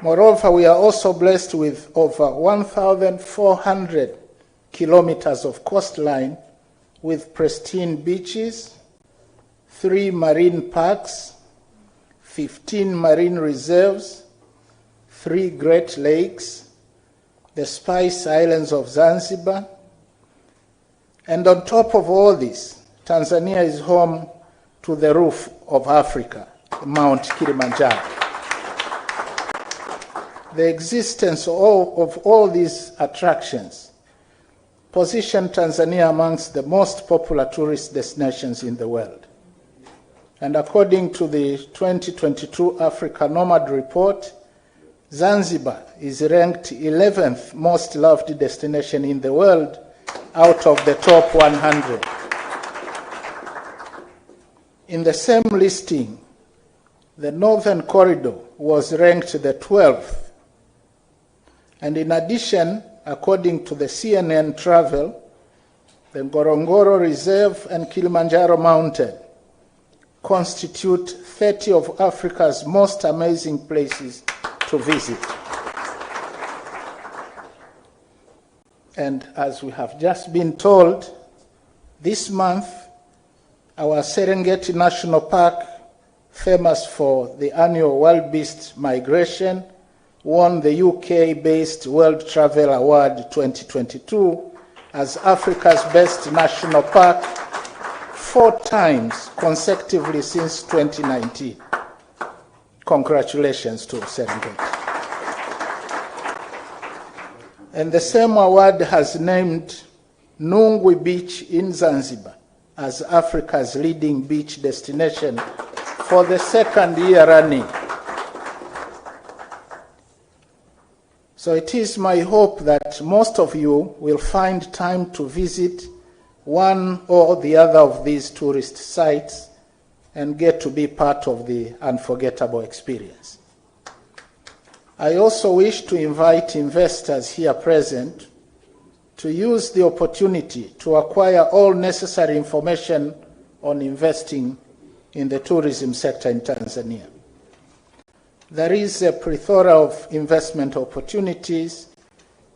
Moreover, we are also blessed with over 1,400 kilometers of coastline with pristine beaches, 3 marine parks, 15 marine reserves, 3 Great Lakes, the Spice Islands of Zanzibar, and on top of all this, Tanzania is home to the roof of Africa, Mount Kilimanjaro. The existence of all these attractions position Tanzania amongst the most popular tourist destinations in the world. And according to the 2022 Africa Nomad Report, Zanzibar is ranked 11th most loved destination in the world out of the top 100. In the same listing, the Northern Corridor was ranked the 12th. And in addition, according to the CNN Travel, the Ngorongoro Reserve and Kilimanjaro Mountain constitute 30 of Africa's most amazing places to visit. And as we have just been told, this month, our Serengeti National Park, famous for the annual wildebeest migration, won the UK-based World Travel Award 2022 as Africa's best national park 4 times consecutively since 2019. Congratulations to Serengeti. And the same award has named Nungwi Beach in Zanzibar as Africa's leading beach destination for the 2nd year running. So it is my hope that most of you will find time to visit one or the other of these tourist sites and get to be part of the unforgettable experience. I also wish to invite investors here present to use the opportunity to acquire all necessary information on investing in the tourism sector in Tanzania. There is a plethora of investment opportunities,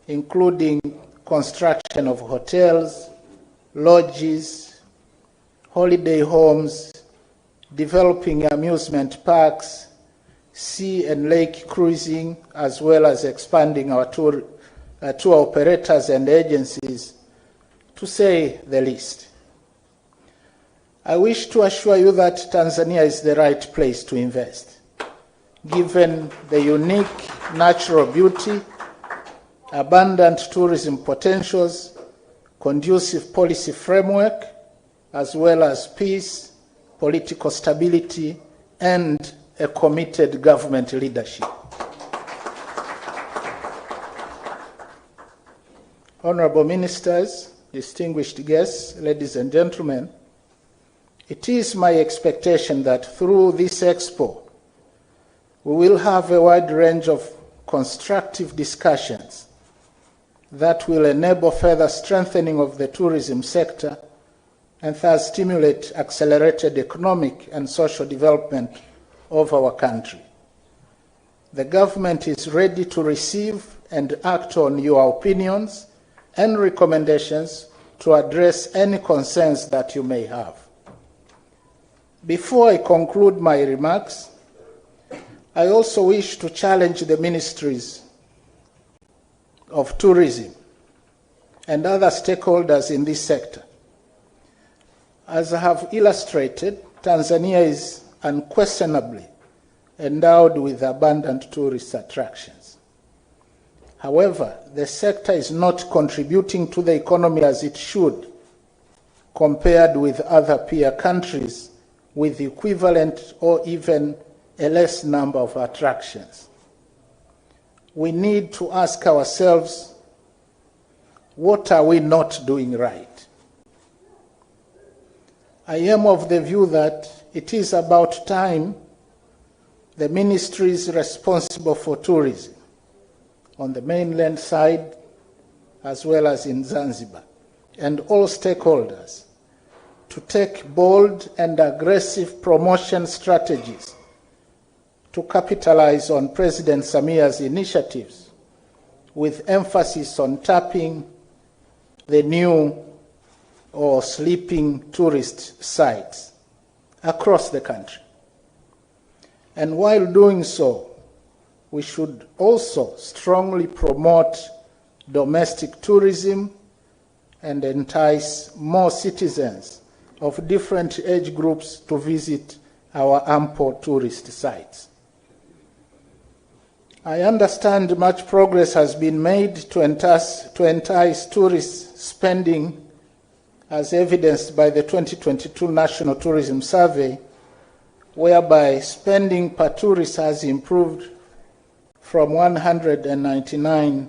including construction of hotels, lodges, holiday homes, developing amusement parks, sea and lake cruising, as well as expanding our tour operators and agencies, to say the least. I wish to assure you that Tanzania is the right place to invest, given the unique natural beauty, abundant tourism potentials, conducive policy framework, as well as peace, political stability, and a committed government leadership. Honorable ministers, distinguished guests, ladies and gentlemen, it is my expectation that through this expo, we will have a wide range of constructive discussions that will enable further strengthening of the tourism sector and thus stimulate accelerated economic and social development of our country. The government is ready to receive and act on your opinions and recommendations to address any concerns that you may have. Before I conclude my remarks, I also wish to challenge the ministries of tourism and other stakeholders in this sector. As I have illustrated, Tanzania is unquestionably endowed with abundant tourist attractions. However, the sector is not contributing to the economy as it should, compared with other peer countries with equivalent or even a less number of attractions. We need to ask ourselves, what are we not doing right? I am of the view that it is about time the ministries responsible for tourism on the mainland side as well as in Zanzibar and all stakeholders to take bold and aggressive promotion strategies to capitalize on President Samia's initiatives with emphasis on tapping the new or sleeping tourist sites across the country. And while doing so, we should also strongly promote domestic tourism and entice more citizens of different age groups to visit our ample tourist sites. I understand much progress has been made to entice tourist spending, as evidenced by the 2022 National Tourism Survey, whereby spending per tourist has improved from $199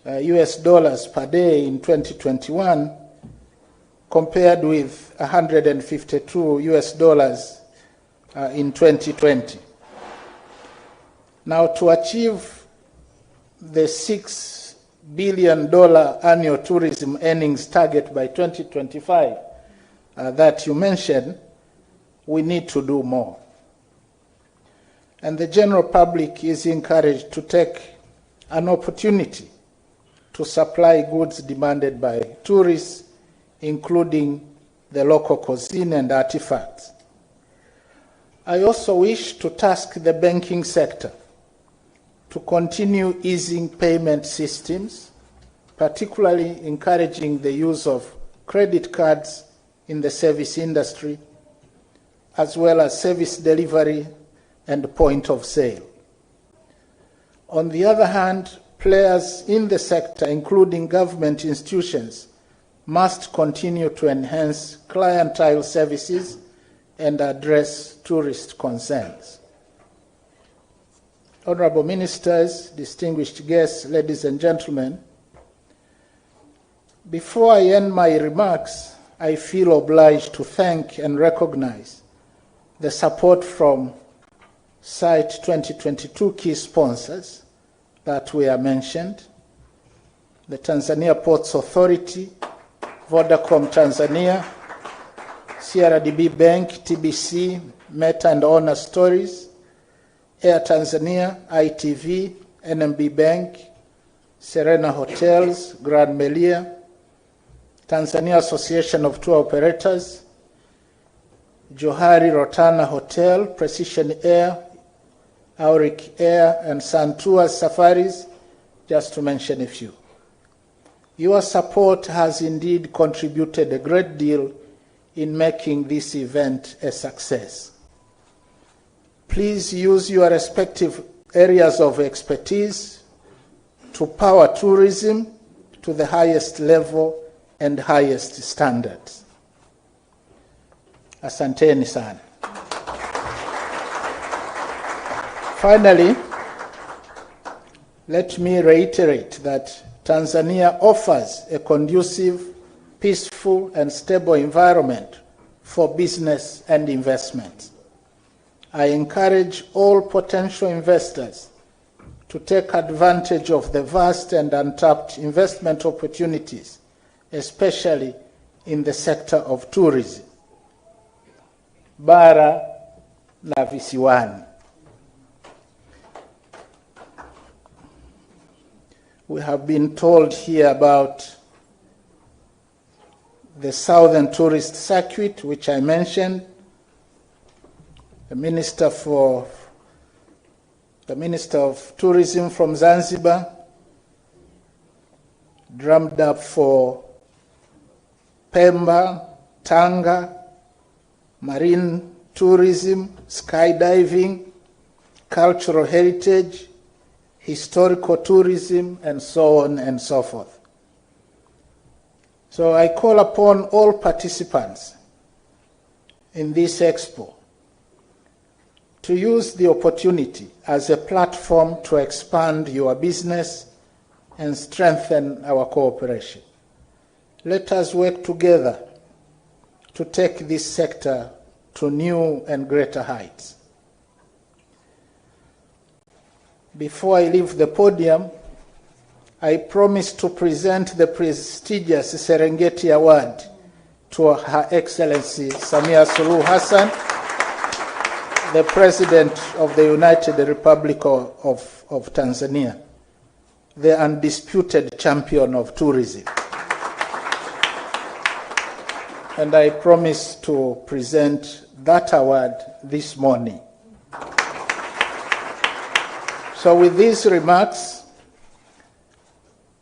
US per day in 2021 compared with $152 US in 2020. Now, to achieve the $6 billion annual tourism earnings target by 2025 that you mentioned, we need to do more. And the general public is encouraged to take an opportunity to supply goods demanded by tourists, including the local cuisine and artifacts. I also wish to task the banking sector to continue easing payment systems, particularly encouraging the use of credit cards in the service industry, as well as service delivery and point of sale. On the other hand, players in the sector, including government institutions, must continue to enhance clientele services and address tourist concerns. Honorable Ministers, distinguished guests, ladies and gentlemen, before I end my remarks, I feel obliged to thank and recognize the support from Site 2022 key sponsors that were mentioned: the Tanzania Ports Authority, Vodacom Tanzania, CRDB Bank, TBC, Meta and Honor Stories, Air Tanzania, ITV, NMB Bank, Serena Hotels, Grand Melia, Tanzania Association of Tour Operators, Johari Rotana Hotel, Precision Air, Auric Air, and Sun Tours Safaris, just to mention a few. Your support has indeed contributed a great deal in making this event a success. Please use your respective areas of expertise to power tourism to the highest level and highest standards. Asanteni sana. Finally, let me reiterate that Tanzania offers a conducive, peaceful, and stable environment for business and investment. I encourage all potential investors to take advantage of the vast and untapped investment opportunities, especially in the sector of tourism. Bara na visiwani. We have been told here about the Southern Tourist Circuit, which I mentioned. The Minister of Tourism from Zanzibar drummed up for Pemba, Tanga, marine tourism, skydiving, cultural heritage, historical tourism, and so on and so forth. So I call upon all participants in this expo to use the opportunity as a platform to expand your business and strengthen our cooperation. Let us work together to take this sector to new and greater heights. Before I leave the podium, I promise to present the prestigious Serengeti Award to Her Excellency Samia Suluhu Hassan, the President of the United Republic of Tanzania, the undisputed champion of tourism. And I promise to present that award this morning. So with these remarks,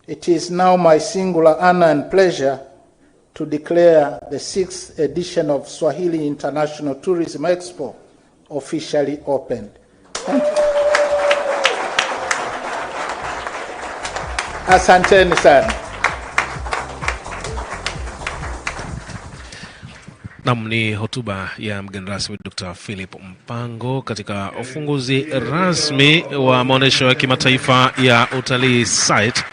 it is now my singular honor and pleasure to declare the 6th edition of Swahili International Tourism Expo officially opened. Thank you. Asanteni sana. Nam ni hotuba ya mgeni rasmi Dr. Philip Mpango katika ufunguzi rasmi wa maonesho ya kimataifa ya utalii site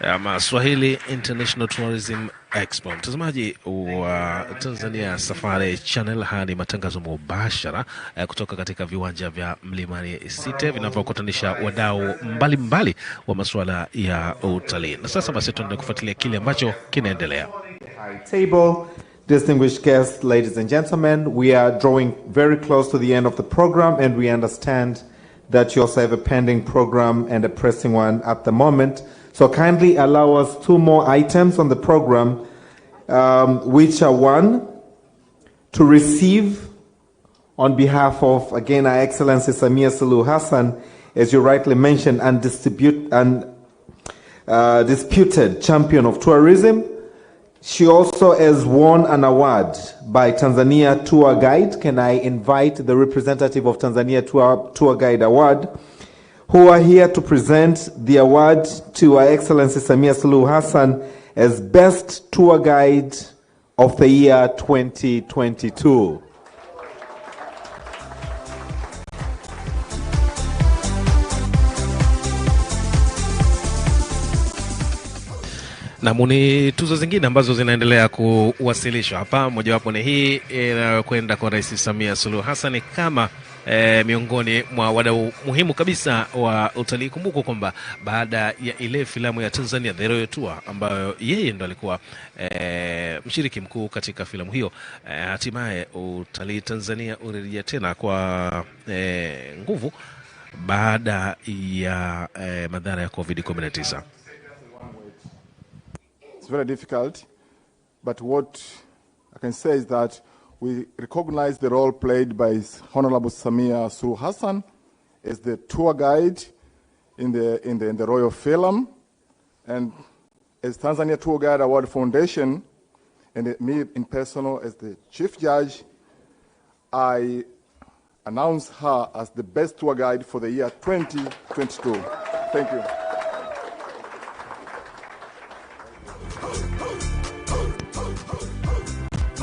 ya Swahili International Tourism Expo. Mtazamaji wa Tanzania Safari Channel, hadi matangazo mubashara kutoka katika viwanja vya Mlimani City vinavyokutanisha wadau mbalimbali wa masuala ya utalii. Na sasa basi tuende kufuatilia kile ambacho kinaendelea. Table, distinguished guests, ladies and gentlemen, we are drawing very close to the end of the program, and we understand that you also have a pending program and a pressing one at the moment. So kindly allow us 2 more items on the program, which are: 1, to receive on behalf of, again, Her Excellency Samia Suluhu Hassan, as you rightly mentioned, disputed champion of tourism. She also has won an award by Tanzania Tour Guide. Can I invite the representative of Tanzania Tour Guide Award, who are here to present the award to Her Excellency Samia Suluhu Hassan as Best Tour Guide of the Year 2022. Na muni tuzo zingine ambazo zinaendelea kuwasilishwa hapa, mojawapo ni hii kwenda kwa Rais Samia Suluhu Hassan kama miongoni mwa wadau muhimu kabisa wa utalii. Kumbuka kwamba baada ya ile filamu ya Tanzania The Royal Tour ambayo yeye ndo alikuwa mshiriki mkuu katika filamu hiyo, hatimaye utalii Tanzania urejea tena kwa nguvu baada ya madhara ya COVID-19. It's very difficult, but what I can say is that we recognize the role played by Honorable Samia Suluhu Hassan as the tour guide in the royal film, and as Tanzania Tour Guide Award Foundation, and me in personal as the chief judge, I announce her as the best tour guide for the year 2022. Thank you.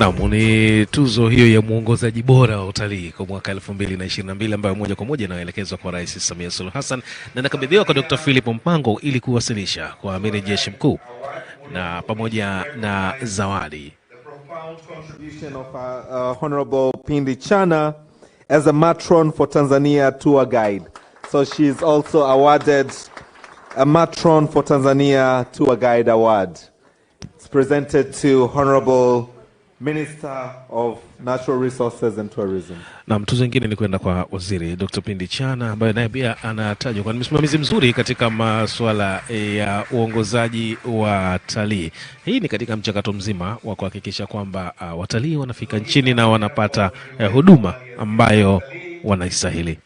Naam, ni tuzo hiyo ya muongozaji bora wa utalii kwa mwaka 2022 ambayo moja kwa moja inaelekezwa kwa Rais Samia Suluhu Hassan na nakabidhiwa kwa Dr. Philip Mpango ili kuwasilisha kwa Amiri Jeshi Mkuu na pamoja na zawadi. The profound contribution of Honorable Pindi Chana as a matron for Tanzania Tour Guide. So she is also awarded a matron for Tanzania Tour Guide Award. It's presented to Honorable Minister of Natural Resources and Tourism. Na mtuzo mwingine ni kwenda kwa Waziri Dr. Pindi Chana ambaye naye pia anatajwa kwa msimamizi mzuri katika masuala ya uongozaji wa talii. Hii ni katika mchakato mzima wa kuhakikisha kwamba watalii wanafika nchini na wanapata huduma ambayo wanaistahili.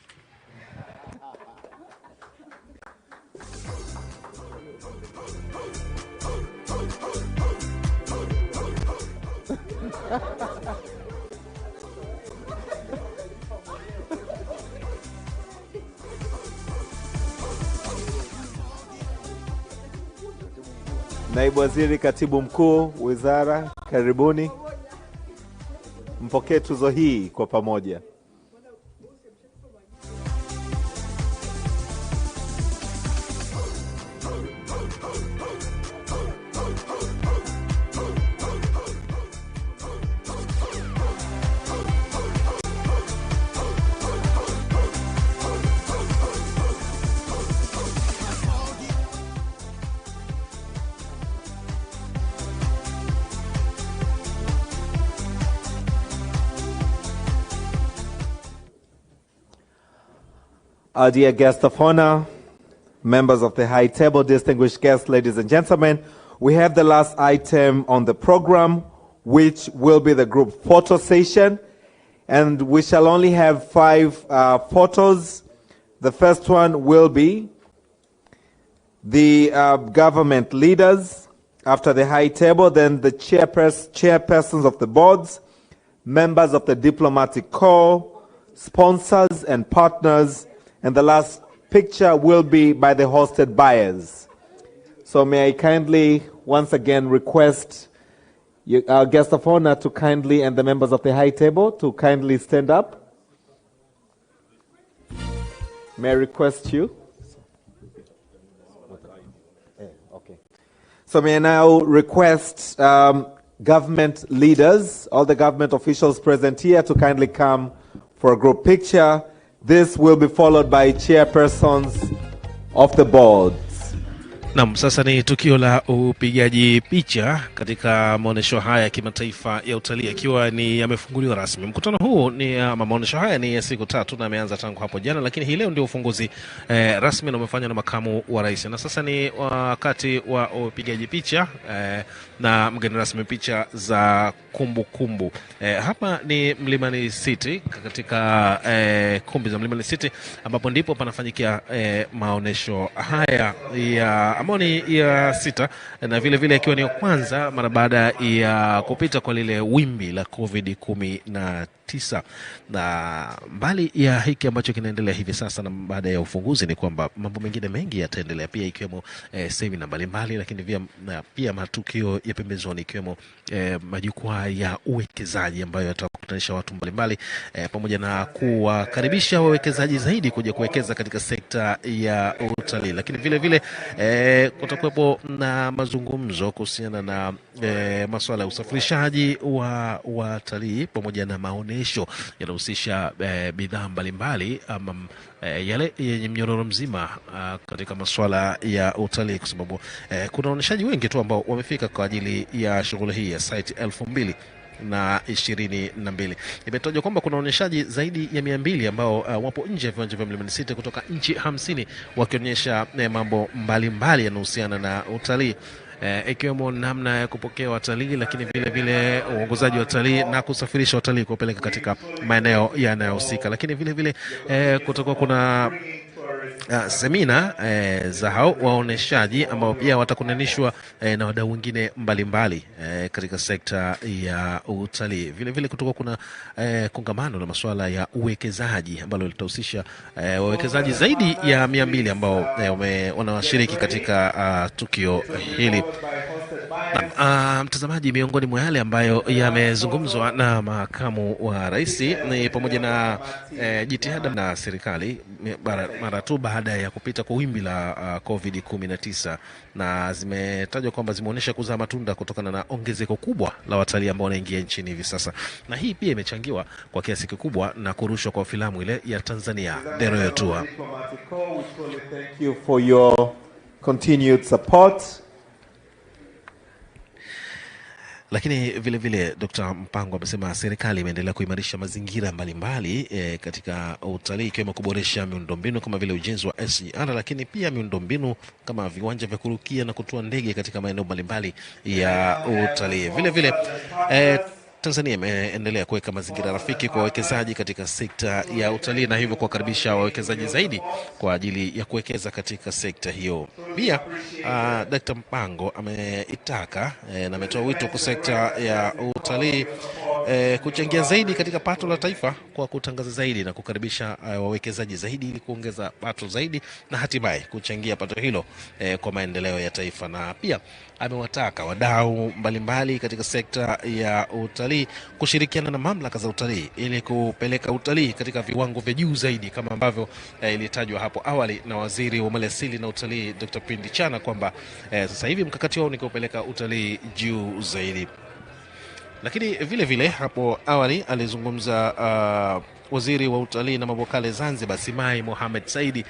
Naibu Waziri, Katibu Mkuu, Wizara, karibuni. Mpokee tuzo hii kwa pamoja. Our dear guest of honor, members of the high table, distinguished guests, ladies and gentlemen, we have the last item on the program, which will be the group photo session. And we shall only have 5 photos. The first one will be the government leaders after the high table, then the chairpersons of the boards, members of the diplomatic corps, sponsors and partners, and the last picture will be by the hosted buyers. So may I kindly once again request our guest of honor to kindly, and the members of the high table, to kindly stand up. May I request you? Okay. So may I now request government leaders, all the government officials present here, to kindly come for a group picture. This will be followed by chairpersons of the boards. Naam, sasa ni tukio la upigaji picha katika maonesho haya ya kimataifa ya utalii ikiwa ni yamefunguliwa rasmi. Mkutano huu ni maonesho haya ni ya siku 3 na yameanza tangu hapo jana, lakini hii leo ndio ufunguzi rasmi na umefanywa na makamu wa rais. Na sasa ni wakati wa upigaji picha na mgeni rasmi, picha za kumbukumbu. Hapa ni Mlimani City, katika kumbi za Mlimani City ambapo ndipo panafanyikia maonesho haya ya amoni ya 6, na vile vile ikiwa ni kwanza mara baada ya kupita kwa lile wimbi la COVID-19. Na mbali ya hiki ambacho kinaendelea hivi sasa na baada ya ufunguzi, ni kwamba mambo mengine mengi yataendelea pia, ikiwemo semina mbalimbali, lakini pia matukio ya pembezoni, ikiwemo majukwaa ya uwekezaji ambayo yatakutanisha watu mbalimbali, pamoja na kuwakaribisha wawekezaji zaidi kuja kuwekeza katika sekta ya utalii. Lakini vile vile kutakuwepo na mazungumzo kuhusiana na masuala ya usafirishaji wa watalii, pamoja na maonesho yanahusisha bidhaa mbalimbali ama yale yenye mnyororo mzima katika masuala ya utalii, kwa sababu kuna waoneshaji wengi tu ambao wamefika kwa ajili ya shughuli hii ya site 2022. Imetajwa kwamba kuna waonyeshaji zaidi ya 200 ambao wapo nje ya viwanja vya Mlimani City kutoka nchi 50 wakionyesha mambo mbalimbali yanayohusiana na utalii, ikiwemo namna ya kupokea watalii, lakini vile vile uongozaji wa watalii na kusafirisha watalii kupeleka katika maeneo yanayohusika. Lakini vile vile kutakuwa kuna semina za hao waoneshaji ambao pia watakunanishwa na wadau wengine mbalimbali katika sekta ya utalii. Vile vile kutoka kuna kongamano la masuala ya uwekezaji ambalo litahusisha wawekezaji zaidi ya 200 ambao wanashiriki katika tukio hili. Mtazamaji, miongoni mwa yale ambayo yamezungumzwa na makamu wa rais ni pamoja na jitihada na serikali mara tu baada ya kupita kwa wimbi la COVID-19, na zimetajwa kwamba zimeonyesha kuzaa matunda kutokana na ongezeko kubwa la watalii ambao wanaingia nchini hivi sasa. Na hii pia imechangiwa kwa kiasi kikubwa na kurushwa kwa filamu ile ya Tanzania The Royal Tour. Thank you for your continued support. Lakini vile vile Dr. Mpango amesema serikali imeendelea kuimarisha mazingira mbalimbali katika utalii, ikiwemo kuboresha miundombinu kama vile ujenzi wa SGR, lakini pia miundombinu kama viwanja vya kurukia na kutua ndege katika maeneo mbalimbali ya utalii. Vile vile Tanzania imeendelea kuweka mazingira rafiki kwa wawekezaji katika sekta ya utalii, na hivyo kuwakaribisha wawekezaji zaidi kwa ajili ya kuwekeza katika sekta hiyo. Pia Dr. Mpango ameitaka na ametoa wito kwa sekta ya utalii kuchangia zaidi katika pato la taifa kwa kutangaza zaidi na kukaribisha wawekezaji zaidi ili kuongeza pato zaidi na hatimaye kuchangia pato hilo kwa maendeleo ya taifa. Na pia amewataka wadau mbalimbali katika sekta ya utalii kushirikiana na mamlaka za utalii ili kupeleka utalii katika viwango vya juu zaidi, kama ambavyo ilitajwa hapo awali na Waziri wa Maliasili na Utalii Dr. Pindi Chana kwamba sasa hivi mkakati wao ni kupeleka utalii juu zaidi. Lakini vile vile hapo awali alizungumza waziri wa utalii na mambo ya kale Zanzibar Simai Mohamed Saidi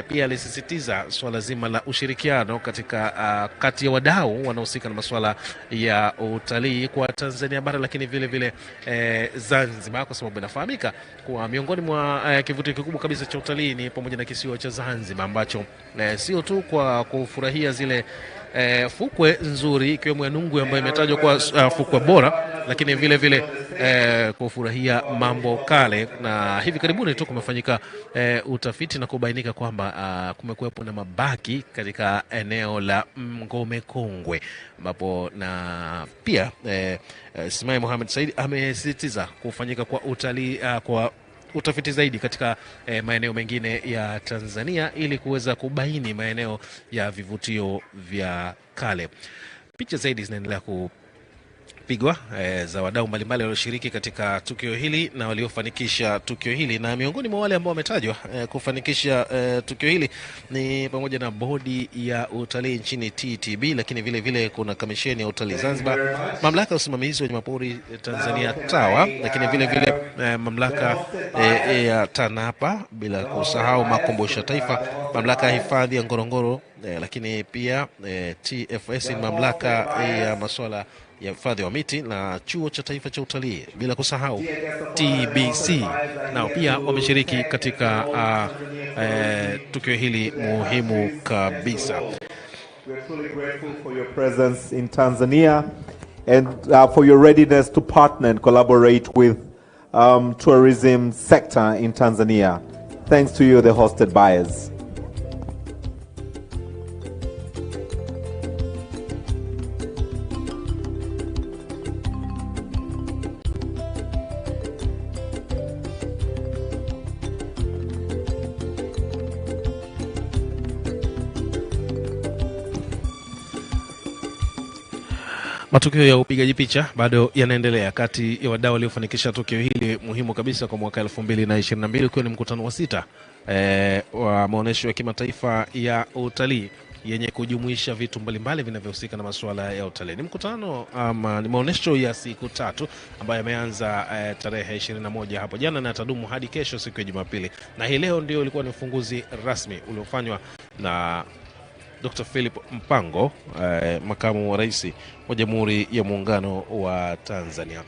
pia alisisitiza swala zima la ushirikiano katika kati ya wadau wanaohusika na masuala ya utalii kwa Tanzania bara, lakini vile vile Zanzibar, kwa sababu inafahamika kuwa miongoni mwa kivutio kikubwa kabisa cha utalii ni pamoja na kisiwa cha Zanzibar ambacho sio tu kwa kufurahia zile fukwe nzuri ikiwemo ya Nungwi ambayo imetajwa kwa fukwe bora, lakini vile vile kufurahia mambo kale. Na hivi karibuni tu kumefanyika utafiti na kubainika kwamba kumekuwepo na mabaki katika eneo la Ngome Kongwe, ambapo na pia Simai Mohamed Said amesisitiza kufanyika kwa utalii kwa utafiti zaidi katika maeneo mengine ya Tanzania ili kuweza kubaini maeneo ya vivutio vya kale. Picha zaidi zinaendelea kupigwa za wadau mbalimbali walioshiriki katika tukio hili na waliofanikisha tukio hili, na miongoni mwa wale ambao wametajwa kufanikisha tukio hili ni pamoja na bodi ya utalii nchini TTB, lakini vile vile kuna kamisheni ya utalii Zanzibar, mamlaka ya usimamizi wa wanyamapori Tanzania TAWA, lakini vile vile mamlaka ya TANAPA, bila kusahau makumbusho ya taifa, mamlaka ya hifadhi ya Ngorongoro, lakini pia TFS ni mamlaka ya masuala ya hifadhi wa miti na chuo cha taifa cha utalii, bila kusahau TBC nao pia wameshiriki katika tukio hili muhimu kabisa. We are truly grateful for your presence in Tanzania and for your readiness to partner and collaborate with tourism sector in Tanzania. Thanks to you, the hosted buyers. Matukio ya upigaji picha bado yanaendelea kati ya wadau waliofanikisha tukio hili muhimu kabisa kwa mwaka 2022, ukiwa ni mkutano wa 6 wa maonesho ya kimataifa ya utalii yenye kujumuisha vitu mbalimbali vinavyohusika na masuala ya utalii. Ni mkutano ni maonesho ya siku 3 ambayo yameanza tarehe 21 hapo jana na yatadumu hadi kesho siku ya Jumapili. Na hii leo ndio ilikuwa ni ufunguzi rasmi uliofanywa na Dr. Philip Mpango, makamu wa rais wa Jamhuri ya Muungano wa Tanzania.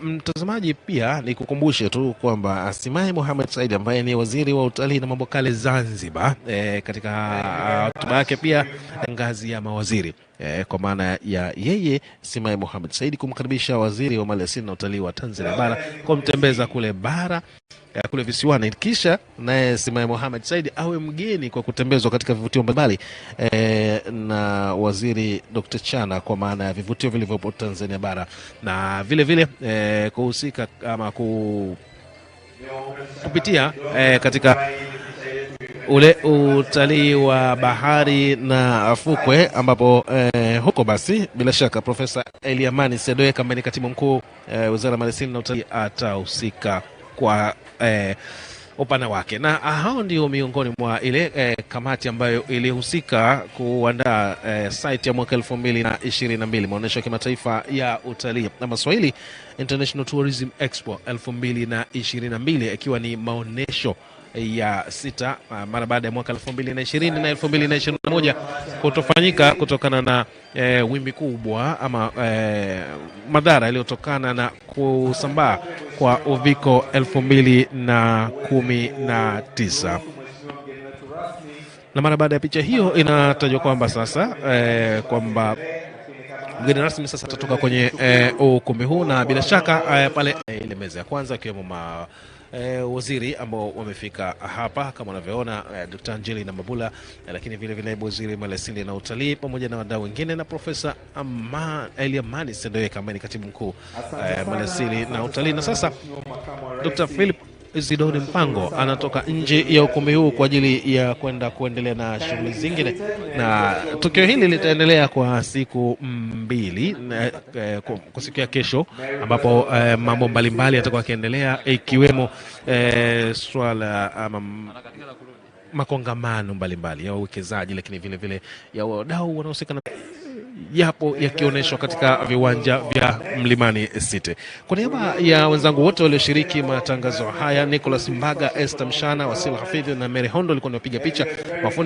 Mtazamaji, pia ni kukumbushe tu kwamba Simai Mohamed Said ambaye ni waziri wa utalii na mambo kale Zanzibar, katika hotuba yake pia ngazi ya mawaziri, kwa maana ya yeye Simai Mohamed Said kumkaribisha waziri wa maliasili na utalii wa Tanzania bara kumtembeza kule bara kule visiwani, kisha naye Simai Mohamed Said awe mgeni kwa kutembezwa katika vivutio mbalimbali na waziri Dr. Chana, kwa maana ya vivutio vilivyopo Tanzania bara, na vile vile kuhusika ama kupitia katika ule utalii wa bahari na fukwe, ambapo huko basi bila shaka Profesa Eliamani Sedoeka ambaye ni katibu mkuu Wizara ya Maliasili na Utalii atahusika kwa upana wake. Na hao ndio miongoni mwa ile kamati ambayo ilihusika kuandaa site ya mwaka 2022, maonesho ya kimataifa ya utalii na Maswahili International Tourism Expo 2022, ikiwa ni maonesho ya 6 mara baada ya mwaka 2020 na 2021 kutofanyika kutokana na wimbi kubwa ama madhara yaliyotokana na kusambaa kwa uviko 2019. Na mara baada ya picha hiyo inatajwa kwamba sasa kwamba mgeni rasmi sasa atatoka kwenye ukumbi huu, na bila shaka pale ile meza ya kwanza ikiwemo waziri ambao wamefika hapa kama unavyoona, Dr. Angelina Mabula, lakini vile vile waziri maliasili na utalii pamoja na wadau wengine, na Profesa Eliamani Sedoeka ambaye ni katibu mkuu maliasili na utalii. Na sasa Dr. Philip Isidori Mpango anatoka nje ya ukumbi huu kwa ajili ya kwenda kuendelea na shughuli zingine, na tukio hili litaendelea kwa siku 2 kwa siku ya kesho, ambapo mambo mbalimbali yatakuwa yakiendelea, ikiwemo swala makongamano mbalimbali ya uwekezaji, lakini vile vile ya wadau wanaohusika na yapo yakionyeshwa katika viwanja vya Mlimani City. Kwa niaba ya wenzangu wote walioshiriki matangazo haya, Nicholas Mbaga, Esther Mshana, Wasila Hafidhi na Mary Hondo walikuwa wanapiga picha.